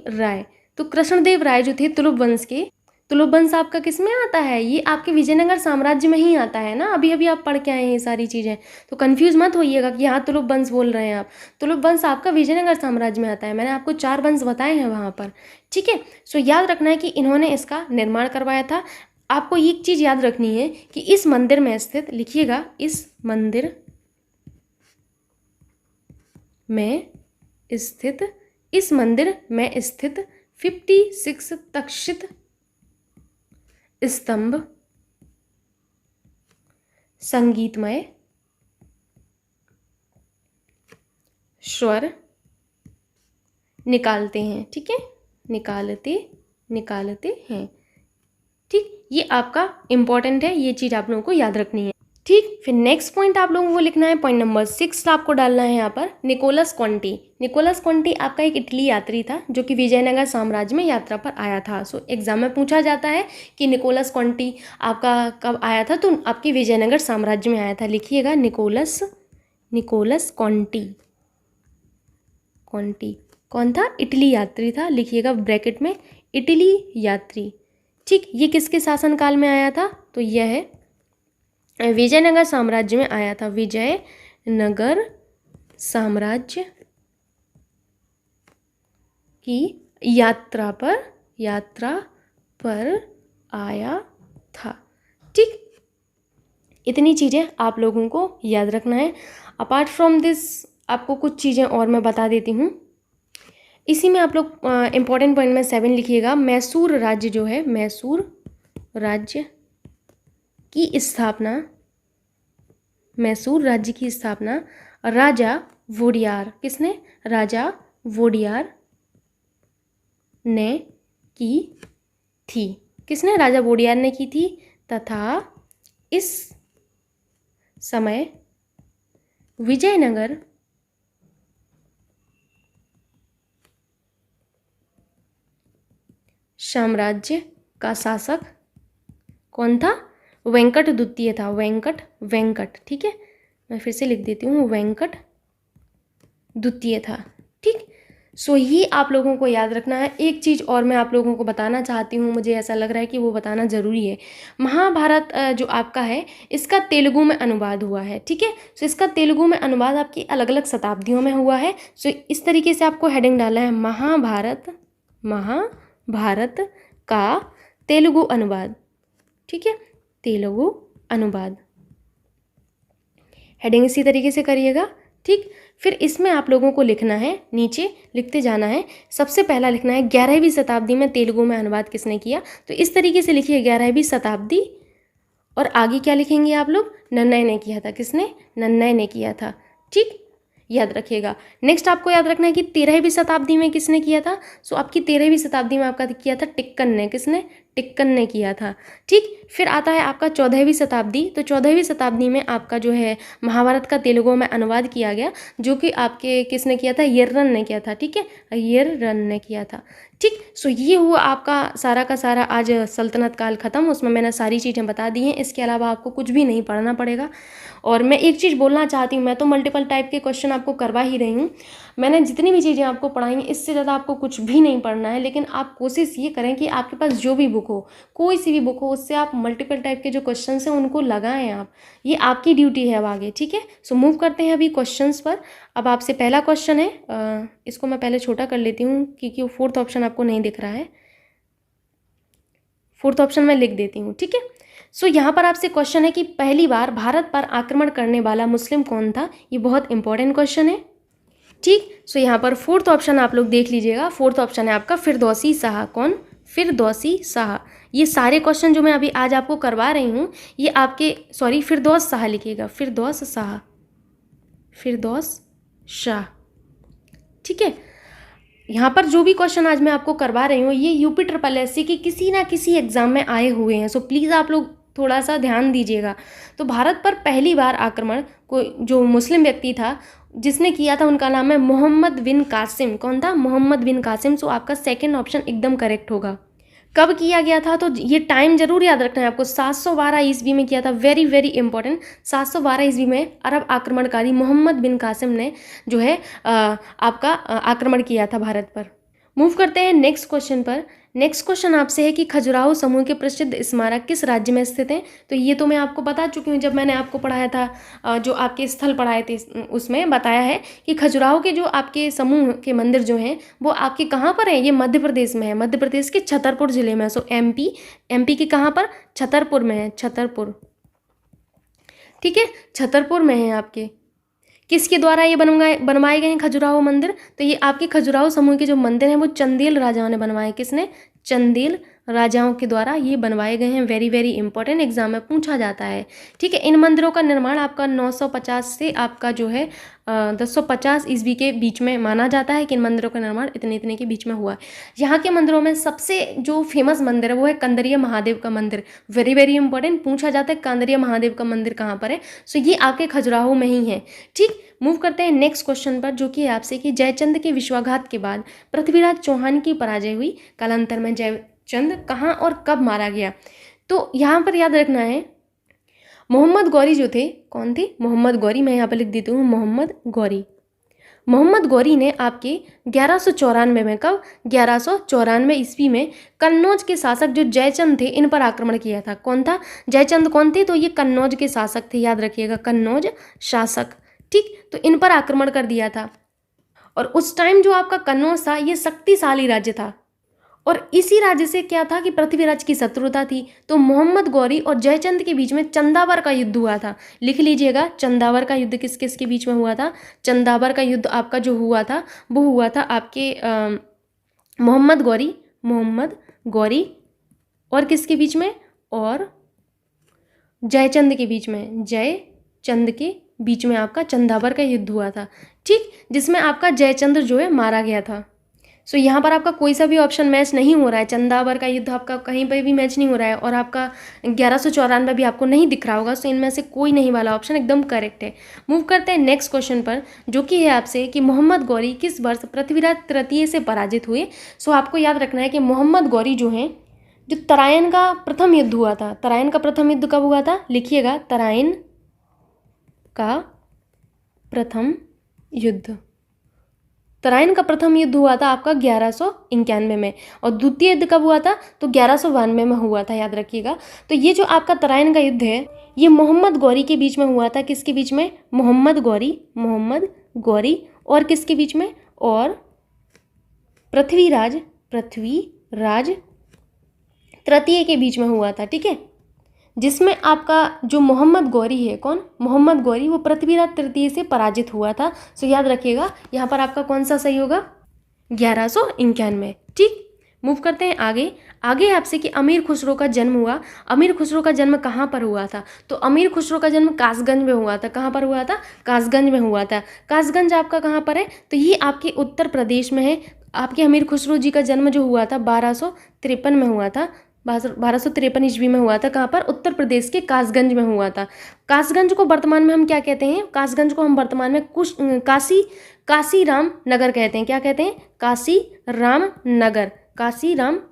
राय। तो कृष्णदेव राय जो थे तुलुप वंश के, तुलुप वंश आपका किस में आता है? ये आपके विजयनगर साम्राज्य में ही आता है ना। अभी अभी आप पढ़ के आए हैं ये सारी चीज़ें, तो कंफ्यूज मत होइएगा कि यहाँ तुलुप वंश बोल रहे हैं आप। तुलुप वंश आपका विजयनगर साम्राज्य में आता है। मैंने आपको 4 वंश बताए हैं वहाँ पर। ठीक है। सो याद रखना है कि इन्होंने इसका निर्माण करवाया था। आपको एक चीज़ याद रखनी है कि इस मंदिर में स्थित, लिखिएगा, इस मंदिर में स्थित 56 तक्षित स्तंभ संगीतमय स्वर निकालते हैं। ठीक है, निकालते हैं। ठीक, ये आपका इंपॉर्टेंट है, ये चीज़ आप लोगों को याद रखनी है। ठीक, फिर नेक्स्ट पॉइंट आप लोगों को लिखना है, पॉइंट नंबर 6 आपको डालना है यहाँ पर, निकोलस कॉन्टी आपका एक इटली यात्री था जो कि विजयनगर साम्राज्य में यात्रा पर आया था। सो एग्जाम में पूछा जाता है कि निकोलस कॉन्टी आपका कब आया था, तो आपके विजयनगर साम्राज्य में आया था। लिखिएगा निकोलस निकोलस कॉन्टी। कॉन्टी कौन था? इटली यात्री था, लिखिएगा ब्रैकेट में, इटली यात्री। ठीक, ये किसके शासनकाल में आया था? तो यह है विजयनगर साम्राज्य में आया था, विजयनगर साम्राज्य की यात्रा पर आया था। ठीक, इतनी चीज़ें आप लोगों को याद रखना है। अपार्ट फ्रॉम दिस आपको कुछ चीज़ें और मैं बता देती हूँ। इसी में आप लोग इम्पोर्टेंट पॉइंट में 7 लिखिएगा। मैसूर राज्य जो है, मैसूर राज्य की स्थापना, मैसूर राज्य की स्थापना राजा वोडियार, किसने? राजा वोडियार ने की थी। किसने? राजा वोडियार ने की थी। तथा इस समय विजयनगर साम्राज्य का शासक कौन था? वेंकट द्वितीय था। वेंकट, ठीक है, मैं फिर से लिख देती हूँ, वेंकट द्वितीय था। ठीक, सो ये आप लोगों को याद रखना है। एक चीज़ और मैं आप लोगों को बताना चाहती हूँ, मुझे ऐसा लग रहा है कि वो बताना ज़रूरी है। महाभारत जो आपका है, इसका तेलुगु में अनुवाद हुआ है। ठीक है, सो इसका तेलुगु में अनुवाद आपकी अलग अलग शताब्दियों में हुआ है। सो इस तरीके से आपको हेडिंग डालना है, महाभारत का तेलुगु अनुवाद। ठीक है, तेलुगु अनुवाद, हेडिंग इसी तरीके से करिएगा। ठीक, फिर इसमें आप लोगों को लिखना है, नीचे लिखते जाना है। सबसे पहला लिखना है 11वीं शताब्दी में तेलुगु में अनुवाद किसने किया। तो इस तरीके से लिखिए 11वीं शताब्दी, और आगे क्या लिखेंगे आप लोग? नन्नय ने किया था। किसने? नन्नय ने किया था। ठीक, याद रखिएगा। नेक्स्ट आपको याद रखना है कि 13वीं शताब्दी में किसने किया था। सो आपकी 13वीं शताब्दी में आपका किया था टिक्कन ने। किसने? टिक्कन ने किया था। ठीक, फिर आता है आपका 14वीं शताब्दी। तो 14वीं शताब्दी में आपका जो है महाभारत का तेलुगु में अनुवाद किया गया, जो कि आपके किसने किया था? यर्रन ने किया था। ठीक है, यर्रन ने किया था। ठीक, सो ये हुआ आपका सारा का सारा आज सल्तनत काल ख़त्म। उसमें मैंने सारी चीज़ें बता दी हैं, इसके अलावा आपको कुछ भी नहीं पढ़ना पड़ेगा। और मैं एक चीज़ बोलना चाहती हूँ, मैं तो मल्टीपल टाइप के क्वेश्चन आपको करवा ही रही हूँ। मैंने जितनी भी चीज़ें आपको पढ़ाई हैं, इससे ज़्यादा आपको कुछ भी नहीं पढ़ना है। लेकिन आप कोशिश ये करें कि आपके पास जो भी बुक हो, कोई सी भी बुक हो, उससे आप मल्टीपल टाइप के जो क्वेश्चन हैं उनको लगाएं आप। ये आपकी ड्यूटी है अब आगे। ठीक है, सो मूव करते हैं अभी क्वेश्चंस पर। अब आपसे पहला क्वेश्चन है, इसको मैं पहले छोटा कर लेती हूँ क्योंकि फोर्थ ऑप्शन आपको नहीं दिख रहा है। फोर्थ ऑप्शन मैं लिख देती हूँ। ठीक है, सो यहाँ पर आपसे क्वेश्चन है कि पहली बार भारत पर आक्रमण करने वाला मुस्लिम कौन था। ये बहुत इंपॉर्टेंट क्वेश्चन है। ठीक, सो यहाँ पर फोर्थ ऑप्शन आप लोग देख लीजिएगा। फोर्थ ऑप्शन है आपका फिरदौसी शाह। कौन? फिरदौसी शाह। ये सारे क्वेश्चन जो मैं अभी आज आपको करवा रही हूँ, ये आपके फिरदौस शाह लिखिएगा, फिरदौस शाह, फिरदौस शाह। ठीक है, यहाँ पर जो भी क्वेश्चन आज मैं आपको करवा रही हूँ, ये यूपी ट्रिपल एस सी की किसी ना किसी एग्जाम में आए हुए हैं। सो प्लीज़ आप लोग थोड़ा सा ध्यान दीजिएगा। तो भारत पर पहली बार आक्रमण को जो मुस्लिम व्यक्ति था जिसने किया था, उनका नाम है मोहम्मद बिन कासिम। कौन था? मोहम्मद बिन कासिम। सो आपका सेकेंड ऑप्शन एकदम करेक्ट होगा। कब किया गया था? तो ये टाइम जरूर याद रखना है आपको। 712 ईस्वी में किया था। Very very important. 712 ईस्वी में अरब आक्रमणकारी मोहम्मद बिन कासिम ने जो है आपका आक्रमण किया था भारत पर। मूव करते हैं नेक्स्ट क्वेश्चन पर। नेक्स्ट क्वेश्चन आपसे है कि खजुराहो समूह के प्रसिद्ध स्मारक किस राज्य में स्थित हैं। तो ये तो मैं आपको बता चुकी हूँ जब मैंने आपको पढ़ाया था, जो आपके स्थल पढ़ाए थे उसमें बताया है कि खजुराहो के जो आपके समूह के मंदिर जो हैं वो आपके कहाँ पर हैं। ये मध्य प्रदेश में है, मध्य प्रदेश के छतरपुर जिले में। सो एमपी के कहाँ पर? छतरपुर में है, छतरपुर। ठीक है, छतरपुर में है आपके। किसके द्वारा ये बनवाए गए हैं खजुराहो मंदिर? तो ये आपके खजुराहो समूह के जो मंदिर हैं वो चंदेल राजाओं ने बनवाए। किसने? चंदेल राजाओं के द्वारा ये बनवाए गए हैं। वेरी वेरी इंपॉर्टेंट, एग्जाम में पूछा जाता है। ठीक है, इन मंदिरों का निर्माण आपका 950 से आपका जो है 1050 ईस्वी के बीच में माना जाता है कि इन मंदिरों का निर्माण इतने इतने के बीच में हुआ है। यहाँ के मंदिरों में सबसे जो फेमस मंदिर है वो है कंदरिया महादेव का मंदिर। वेरी वेरी इंपॉर्टेंट, पूछा जाता है कंदरिया महादेव का मंदिर कहाँ पर है। सो ये आपके खजुराहो में ही है। ठीक, मूव करते हैं नेक्स्ट क्वेश्चन पर, जो कि आपसे कि जयचंद के विश्वाघात के बाद पृथ्वीराज चौहान की पराजय हुई। कालांतर में जयचंद कहाँ और कब मारा गया। तो यहाँ पर याद रखना है मोहम्मद गौरी जो थे, कौन थे? मोहम्मद गौरी। मैं यहाँ पर लिख देती हूँ मोहम्मद गौरी। मोहम्मद गौरी ने आपके 1194 में, कब? 1194 ईस्वी में कन्नौज के शासक जो जयचंद थे इन पर आक्रमण किया था। कौन था? जयचंद कौन थे? तो ये कन्नौज के शासक थे, याद रखिएगा, कन्नौज शासक। ठीक, तो इन पर आक्रमण कर दिया था। और उस टाइम जो आपका कन्नौज था ये शक्तिशाली राज्य था, और इसी राज्य से क्या था कि पृथ्वीराज की शत्रुता थी। तो मोहम्मद गौरी और जयचंद के बीच में चंदावर का युद्ध हुआ था। लिख लीजिएगा, चंदावर का युद्ध किस किस के बीच में हुआ था? चंदावर का युद्ध आपका जो हुआ था वो हुआ था आपके मोहम्मद गौरी और किसके बीच में? और जयचंद के बीच में। जयचंद के बीच में आपका चंदावर का युद्ध हुआ था। ठीक, जिसमें आपका जयचंद जो है मारा गया था। सो यहाँ पर आपका कोई सा भी ऑप्शन मैच नहीं हो रहा है। चंदावर का युद्ध आपका कहीं पर भी मैच नहीं हो रहा है, और आपका 1194 भी आपको नहीं दिख रहा होगा। सो इनमें से कोई नहीं वाला ऑप्शन एकदम करेक्ट है। मूव करते हैं नेक्स्ट क्वेश्चन पर, जो कि है आपसे कि मोहम्मद गौरी किस वर्ष पृथ्वीराज तृतीय से पराजित हुए। सो आपको याद रखना है कि मोहम्मद गौरी जो हैं, जो तराइन का प्रथम युद्ध हुआ था, तराइन का प्रथम युद्ध कब हुआ था? लिखिएगा, तराइन का प्रथम युद्ध। तराइन का प्रथम युद्ध हुआ था आपका 1191 में, और द्वितीय युद्ध कब हुआ था? तो 1192 में हुआ था, याद रखिएगा। तो ये जो आपका तराइन का युद्ध है ये मोहम्मद गौरी के बीच में हुआ था। किसके बीच में? मोहम्मद गौरी और किसके बीच में? और पृथ्वीराज तृतीय के बीच में हुआ था। ठीक है, जिसमें आपका जो मोहम्मद गौरी है, कौन? मोहम्मद गौरी, वो पृथ्वीराज तृतीय से पराजित हुआ था। सो याद रखिएगा, यहाँ पर आपका कौन सा सही होगा? 1191। ठीक, मूव करते हैं आगे आपसे कि अमीर खुसरो का जन्म हुआ। अमीर खुसरो का जन्म कहाँ पर हुआ था? तो अमीर खुसरो का जन्म कासगंज में हुआ था। कहाँ पर हुआ था? कासगंज में हुआ था। कासगंज आपका कहाँ पर है? तो ये आपके उत्तर प्रदेश में है। आपके अमीर खुसरो जी का जन्म जो हुआ था 1253 में हुआ था। 1253 ईस्वी में हुआ था। कहाँ पर? उत्तर प्रदेश के कासगंज में हुआ था। कासगंज को वर्तमान में हम क्या कहते हैं? कासगंज को हम वर्तमान में काशी राम नगर कहते हैं। क्या कहते हैं? काशी राम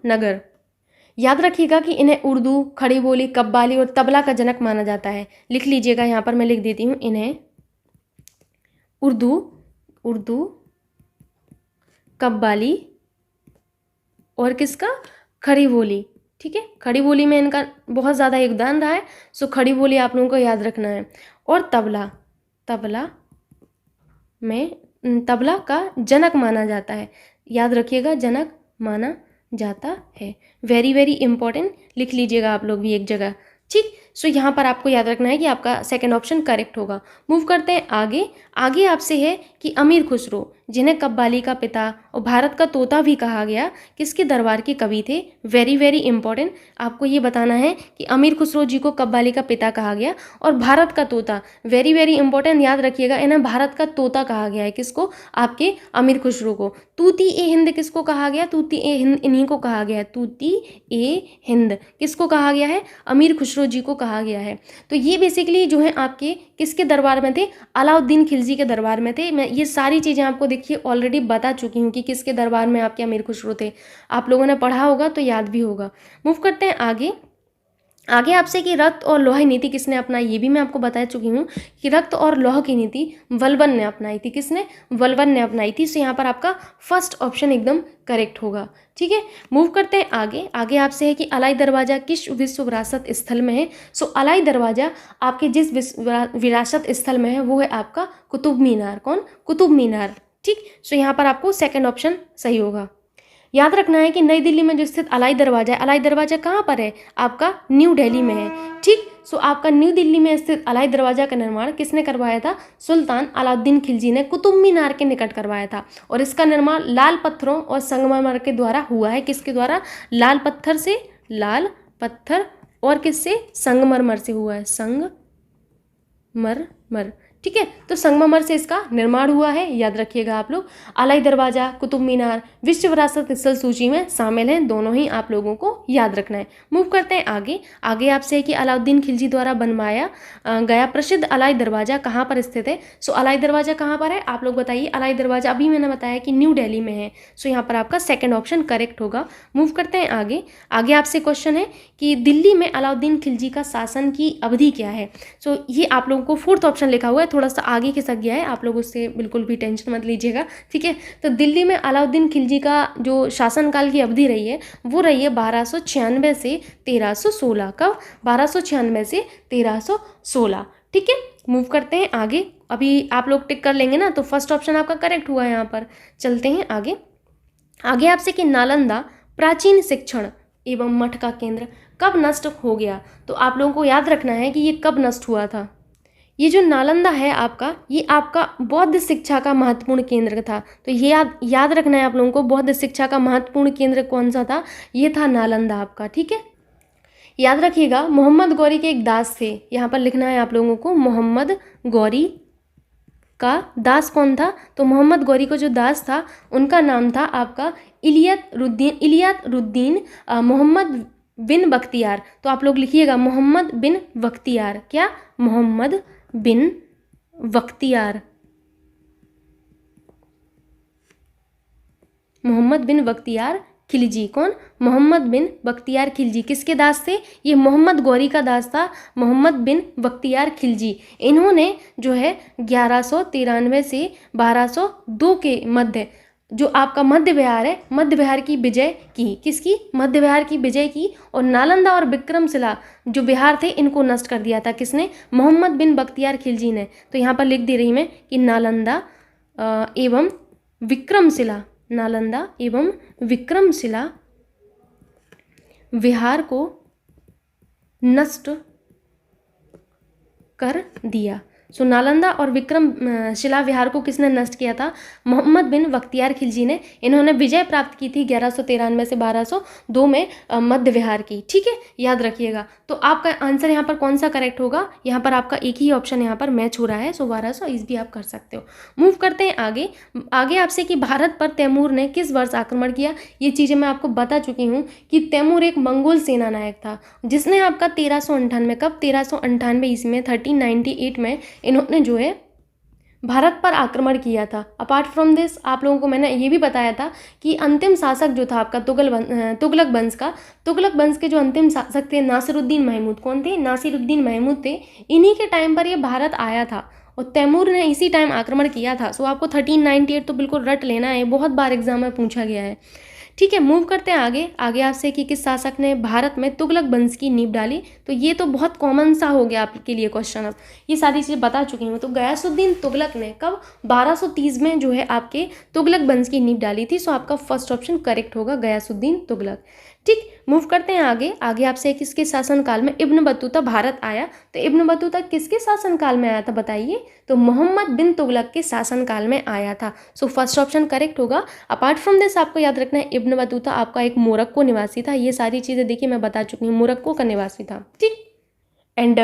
नगर। याद रखिएगा कि इन्हें उर्दू, खड़ी बोली, कव्वाली और तबला का जनक माना जाता है। लिख लीजिएगा, यहाँ पर मैं लिख देती हूँ, इन्हें उर्दू, कव्वाली और किसका? खड़ी बोली। ठीक है, खड़ी बोली में इनका बहुत ज़्यादा योगदान रहा है। सो खड़ी बोली आप लोगों को याद रखना है। और तबला का जनक माना जाता है। याद रखिएगा, जनक माना जाता है। वेरी वेरी इंपॉर्टेंट, लिख लीजिएगा आप लोग भी एक जगह। ठीक, सो यहाँ पर आपको याद रखना है कि आपका सेकंड ऑप्शन करेक्ट होगा। मूव करते हैं आगे आपसे है कि अमीर खुसरो, जिन्हें कव्वाली का पिता और भारत का तोता भी कहा गया, किसके दरबार के कवि थे? वेरी वेरी इंपॉर्टेंट, आपको ये बताना है कि अमीर खुसरो जी को कव्वाली का पिता कहा गया और भारत का तोता। वेरी वेरी इंपॉर्टेंट, याद रखिएगा, इन्हें भारत का तोता कहा गया है। किसको? आपके अमीर खुसरो को। तूती ए हिंद किसको कहा गया? तूती ए हिंद इन्हीं को कहा गया है। तूती ए हिंद किसको कहा गया है? अमीर खुसरो जी को कहा गया है। तो ये बेसिकली जो है आपके किसके दरबार में थे? अलाउद्दीन खिलजी के दरबार में थे। मैं ये सारी चीज़ें आपको देखिए ऑलरेडी बता चुकी हूँ कि किसके दरबार में आपके अमीर खुसरो थे। आप लोगों ने पढ़ा होगा तो याद भी होगा। मूव करते हैं आगे आपसे कि रक्त और लौह नीति किसने अपनाई, ये भी मैं आपको बता चुकी हूँ कि रक्त और लौह की नीति वल्लभ ने अपनाई थी। किसने? वल्लभ ने अपनाई थी। सो यहाँ पर आपका फर्स्ट ऑप्शन एकदम करेक्ट होगा। ठीक है, मूव करते हैं आगे आपसे है कि अलाई दरवाज़ा किस विश्व विरासत स्थल में है। सो अलाई दरवाज़ा आपके जिस विरासत स्थल में है वो है आपका कुतुब मीनार। कौन? कुतुब मीनार। ठीक, सो यहाँ पर आपको सेकेंड ऑप्शन सही होगा। याद रखना है कि नई दिल्ली में जो स्थित अलाई दरवाज़ा है, अलाई दरवाज़ा कहाँ पर है? आपका न्यू दिल्ली में है। ठीक, सो आपका न्यू दिल्ली में स्थित अलाई दरवाज़ा का निर्माण किसने करवाया था? सुल्तान अलाउद्दीन खिलजी ने कुतुब मीनार के निकट करवाया था। और इसका निर्माण लाल पत्थरों और संगमरमर के द्वारा हुआ है। किसके द्वारा? लाल पत्थर और किससे? संगमरमर से हुआ है। संगमरमर। ठीक है। तो संगमरमर से इसका निर्माण हुआ है, याद रखिएगा आप लोग। अलाई दरवाजा, कुतुब मीनार विश्व विरासत स्थल सूची में शामिल हैं, दोनों ही आप लोगों को याद रखना है। मूव करते हैं आगे। आगे आपसे है कि अलाउद्दीन खिलजी द्वारा बनवाया गया प्रसिद्ध अलाई दरवाजा कहाँ पर स्थित है। सो अलाई दरवाजा कहाँ पर है, आप लोग बताइए। अलाई दरवाजा अभी मैंने बताया कि न्यू दिल्ली में है। सो यहाँ पर आपका सेकंड ऑप्शन करेक्ट होगा। मूव करते हैं आगे। आगे आपसे क्वेश्चन है कि दिल्ली में अलाउद्दीन खिलजी का शासन की अवधि क्या है। सो ये आप लोगों को फोर्थ ऑप्शन लिखा हुआ है, थोड़ा सा आगे खिसक गया है, आप लोग उससे बिल्कुल भी टेंशन मत लीजिएगा, ठीक है। तो दिल्ली में अलाउद्दीन खिलजी का जो शासनकाल की अवधि रही है वो रही है 1296 से 1316। कब, 1296 से 1316, ठीक है। मूव करते हैं आगे। अभी आप लोग टिक कर लेंगे ना, तो फर्स्ट ऑप्शन आपका करेक्ट हुआ है यहाँ पर। चलते हैं आगे। आगे आपसे कि नालंदा प्राचीन शिक्षण एवं मठ का केंद्र कब नष्ट हो गया। तो आप लोगों को याद रखना है कि ये कब नष्ट हुआ था। ये जो नालंदा है आपका, ये आपका बौद्ध शिक्षा का महत्वपूर्ण केंद्र था। तो ये याद रखना है आप लोगों को, बौद्ध शिक्षा का महत्वपूर्ण केंद्र कौन सा था, ये था नालंदा आपका, ठीक है। याद रखिएगा, मोहम्मद गौरी के एक दास थे, यहाँ पर लिखना है आप लोगों को, मोहम्मद गौरी का दास कौन था। तो मोहम्मद गौरी को जो दास था उनका नाम था आपका इलियातरुद्दीन मोहम्मद बिन बख्तियार। तो आप लोग लिखिएगा मोहम्मद बिन बख्तियार, क्या, मोहम्मद बिन बख्तियार, मोहम्मद बिन बख्तियार खिलजी। कौन, मोहम्मद बिन बख्तियार खिलजी किसके दास थे, ये मोहम्मद गौरी का दास था, मोहम्मद बिन बख्तियार खिलजी। इन्होंने जो है 1193 से 1202 के मध्य जो आपका मध्य बिहार है, मध्य बिहार की विजय की, किसकी, मध्य बिहार की विजय की, और नालंदा और विक्रमशिला जो बिहार थे इनको नष्ट कर दिया था, किसने, मोहम्मद बिन बख्तियार खिलजी ने। तो यहाँ पर लिख दे रही मैं कि नालंदा एवं विक्रमशिला, नालंदा एवं विक्रमशिला विहार को नष्ट कर दिया। सो नालंदा और विक्रमशिला विहार को किसने नष्ट किया था, मोहम्मद बिन बख्तियार खिलजी ने। इन्होंने विजय प्राप्त की थी 1193 से 1202 में मध्य विहार की, ठीक है, याद रखिएगा। तो आपका आंसर यहाँ पर कौन सा करेक्ट होगा, यहाँ पर आपका एक ही ऑप्शन यहाँ पर मैच हो रहा है, सो 1200 इस भी आप कर सकते हो। मूव करते हैं आगे। आगे आपसे कि भारत पर तैमूर ने किस वर्ष आक्रमण किया। ये चीज़ें मैं आपको बता चुकी हूँ कि तैमूर एक मंगोल सेना नायक था, जिसने आपका 1398, कब, 1398 ईस्वी में, 1398 में इन्होंने जो है भारत पर आक्रमण किया था। अपार्ट फ्रॉम दिस आप लोगों को मैंने ये भी बताया था कि अंतिम शासक जो था आपका तुगलक वंश के जो अंतिम शासक थे नासिरुद्दीन महमूद, कौन थे, नासिरुद्दीन महमूद थे। इन्हीं के टाइम पर ये भारत आया था और तैमूर ने इसी टाइम आक्रमण किया था। सो आपको 1398 तो बिल्कुल रट लेना है, बहुत बार एग्जाम में पूछा गया है, ठीक है। मूव करते हैं आगे। आगे आपसे कि किस शासक ने भारत में तुगलक वंश की नींव डाली। तो ये तो बहुत कॉमन सा हो गया आपके लिए क्वेश्चन, अब ये सारी चीज़ें बता चुकी हूँ। तो गयासुद्दीन तुगलक ने कब, 1230 में जो है आपके तुगलक वंश की नींव डाली थी। सो आपका फर्स्ट ऑप्शन करेक्ट होगा, गयासुद्दीन तुगलक, ठीक। मूव करते हैं आगे। आगे आपसे किसके शासनकाल में इब्न बतूता भारत आया। तो इब्न बतूता किसके शासनकाल में आया था बताइए। तो मोहम्मद बिन तुगलक के शासनकाल में आया था। सो फर्स्ट ऑप्शन करेक्ट होगा। अपार्ट फ्रॉम दिस आपको याद रखना है इब्न बतूता आपका एक मोरक्को निवासी था। ये सारी चीज़ें देखिए मैं बता चुकी हूँ, मोरक्को का निवासी था, ठीक। एंड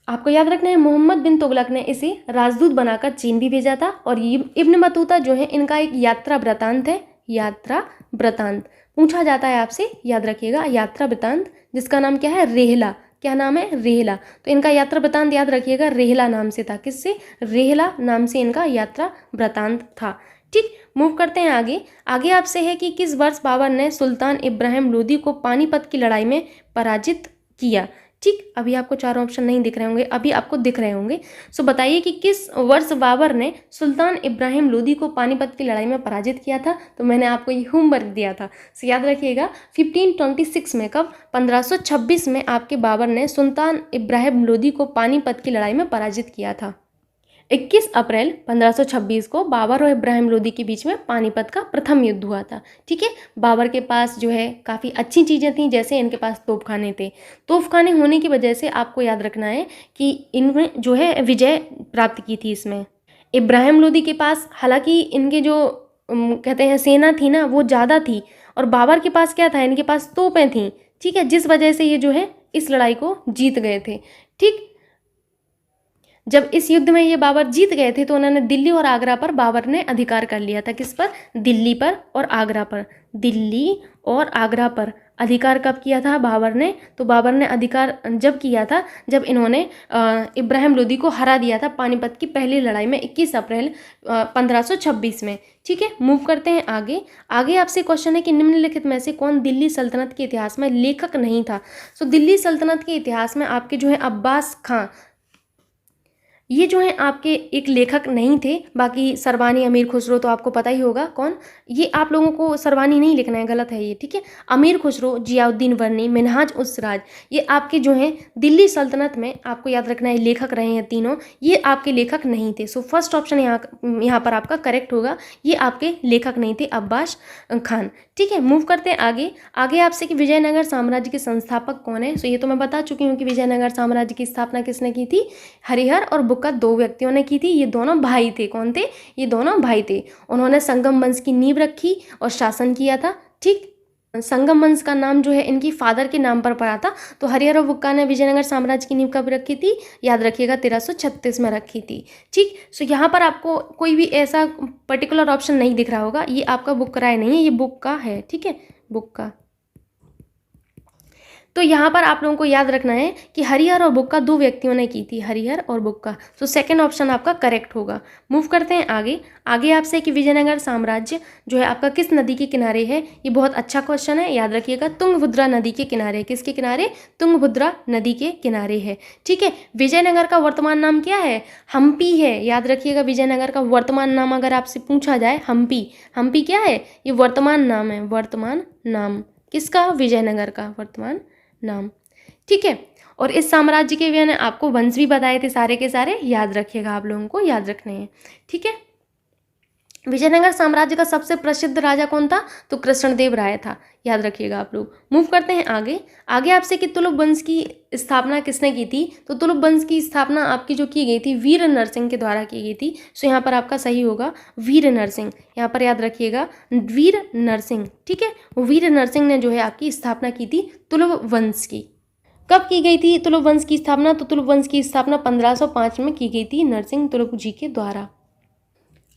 आपको याद रखना है मोहम्मद बिन तुगलक ने इसे राजदूत बनाकर चीन भी भेजा था। और ये इब्न बतूता जो है इनका एक यात्रा वृतांत है, यात्रा वृतांत पूछा जाता है आपसे, याद रखिएगा, यात्रा वृतांत, जिसका नाम क्या है, रेहला। क्या नाम है, रेहला। तो इनका यात्रा वृतांत याद रखिएगा, रेहला नाम से था, किससे, रेहला नाम से इनका यात्रा वृतांत था, ठीक। मूव करते हैं आगे। आगे आपसे है कि किस वर्ष बाबर ने सुल्तान इब्राहिम लोदी को पानीपत की लड़ाई में पराजित किया, ठीक। अभी आपको चारों ऑप्शन नहीं दिख रहे होंगे, अभी आपको दिख रहे होंगे। सो बताइए कि किस वर्ष बाबर ने सुल्तान इब्राहिम लोदी को पानीपत की लड़ाई में पराजित किया था। तो मैंने आपको ये होमवर्क दिया था, सो याद रखिएगा 1526 में, कब, 1526 में आपके बाबर ने सुल्तान इब्राहिम लोदी को पानीपत की लड़ाई में पराजित किया था। 21 अप्रैल 1526 को बाबर और इब्राहिम लोदी के बीच में पानीपत का प्रथम युद्ध हुआ था, ठीक है। बाबर के पास जो है काफ़ी अच्छी चीज़ें थी, जैसे इनके पास तोपखाने थे। तोपखाने होने की वजह से आपको याद रखना है कि इनमें जो है विजय प्राप्त की थी इसमें। इब्राहिम लोदी के पास हालांकि इनके जो कहते हैं सेना थी ना वो ज़्यादा थी, और बाबर के पास क्या था, इनके पास तोपें थीं, ठीक है, जिस वजह से ये जो है इस लड़ाई को जीत गए थे, ठीक। जब इस युद्ध में ये बाबर जीत गए थे तो उन्होंने दिल्ली और आगरा पर बाबर ने अधिकार कर लिया था। किस पर? दिल्ली पर और आगरा पर। दिल्ली और आगरा पर अधिकार कब किया था बाबर ने? तो बाबर ने अधिकार जब किया था जब इन्होंने इब्राहिम लोदी को हरा दिया था पानीपत की पहली लड़ाई में 21 अप्रैल 1526 में। ठीक है, मूव करते हैं आगे। आगे आपसे क्वेश्चन है कि निम्नलिखित में से कौन दिल्ली सल्तनत के इतिहास में लेखक नहीं था? तो दिल्ली सल्तनत के इतिहास में आपके जो है अब्बास खां, ये जो है आपके एक लेखक नहीं थे। बाकी सरवानी, अमीर खुसरो तो आपको पता ही होगा कौन। ये आप लोगों को सरवानी नहीं लिखना है, गलत है ये। ठीक है, अमीर खुसरो, जियाउद्दीन वर्नी, मिन्हाज उस सिराज, ये आपके जो हैं दिल्ली सल्तनत में आपको याद रखना है लेखक रहे हैं तीनों, ये आपके लेखक नहीं थे। सो फर्स्ट ऑप्शन यहाँ पर आपका करेक्ट होगा, ये आपके लेखक नहीं थे अब्बास खान। ठीक है, मूव करते हैं आगे। आगे आपसे कि विजयनगर साम्राज्य के संस्थापक कौन है? सो ये तो मैं बता चुकी हूँ कि विजयनगर साम्राज्य की स्थापना किसने की थी? हरिहर और बुक्का, दो व्यक्तियों ने की थी। ये दोनों भाई थे। कौन थे? ये दोनों भाई थे। उन्होंने संगम वंश की नींव रखी और शासन किया था। ठीक, संगम वंश का नाम जो है इनकी फादर के नाम पर पड़ा था। तो हरिहर और बुक्का ने विजयनगर साम्राज्य की नींव कब रखी थी? याद रखिएगा 1336 में रखी थी। ठीक, सो यहाँ पर आपको कोई भी ऐसा पर्टिकुलर ऑप्शन नहीं दिख रहा होगा, ये आपका बुक राय नहीं है, ये बुक का है। ठीक है, बुक का। तो यहाँ पर आप लोगों को याद रखना है कि हरिहर और बुक्का दो व्यक्तियों ने की थी, हरिहर और बुक्का। तो सेकंड ऑप्शन आपका करेक्ट होगा। मूव करते हैं आगे। आगे आपसे कि विजयनगर साम्राज्य जो है आपका किस नदी के किनारे है? ये बहुत अच्छा क्वेश्चन है, याद रखिएगा तुंगभद्रा नदी के किनारे। किसके किनारे? तुंगभद्रा नदी के किनारे है। ठीक है, विजयनगर का वर्तमान नाम क्या है? हम्पी है। याद रखिएगा विजयनगर का वर्तमान नाम अगर आपसे पूछा जाए, हम्पी। हम्पी क्या है? ये वर्तमान नाम है, वर्तमान नाम किसका? विजयनगर का वर्तमान नाम। ठीक है, और इस साम्राज्य के मैंने आपको वंश भी बताए थे सारे के सारे, याद रखिएगा, आप लोगों को याद रखने हैं। ठीक है, विजयनगर साम्राज्य का सबसे प्रसिद्ध राजा कौन था? तो कृष्णदेव राय था, याद रखिएगा आप लोग। मूव करते हैं आगे। आगे आपसे कि तुलुप वंश की स्थापना किसने की थी? तो तुलुप वंश की स्थापना आपकी जो की गई थी वीर नरसिंह के द्वारा की गई थी। सो यहाँ पर आपका सही होगा वीर नरसिंह, यहाँ पर याद रखिएगा वीर नरसिंह। ठीक है, वीर नरसिंह ने जो है आपकी स्थापना की थी तुलुप वंश की। कब की गई थी तुलुप वंश की स्थापना? तो तुलुप वंश की स्थापना 1505 में की गई थी नरसिंह तुलुप जी के द्वारा।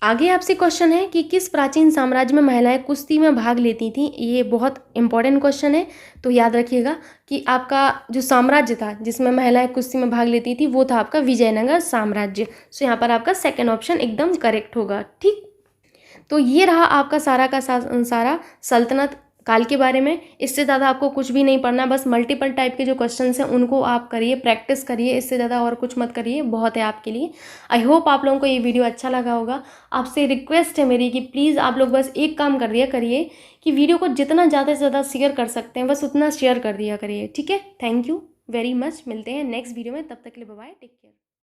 आगे आपसे क्वेश्चन है कि किस प्राचीन साम्राज्य में महिलाएं कुश्ती में भाग लेती थीं? ये बहुत इंपॉर्टेंट क्वेश्चन है, तो याद रखिएगा कि आपका जो साम्राज्य था जिसमें महिलाएं कुश्ती में भाग लेती थी वो था आपका विजयनगर साम्राज्य। सो यहाँ पर आपका सेकंड ऑप्शन एकदम करेक्ट होगा। ठीक, तो ये रहा आपका सारा का सारा सल्तनत काल के बारे में। इससे ज़्यादा आपको कुछ भी नहीं पढ़ना, बस मल्टीपल टाइप के जो क्वेश्चंस हैं उनको आप करिए, प्रैक्टिस करिए, इससे ज़्यादा और कुछ मत करिए, बहुत है आपके लिए। आई होप आप लोगों को ये वीडियो अच्छा लगा होगा। आपसे रिक्वेस्ट है मेरी कि प्लीज़ आप लोग बस एक काम कर दिया करिए कि वीडियो को जितना ज़्यादा से ज़्यादा शेयर कर सकते हैं बस उतना शेयर कर दिया करिए। ठीक है, थैंक यू वेरी मच। मिलते हैं नेक्स्ट वीडियो में, तब तक के लिए बाय बाय, टेक केयर।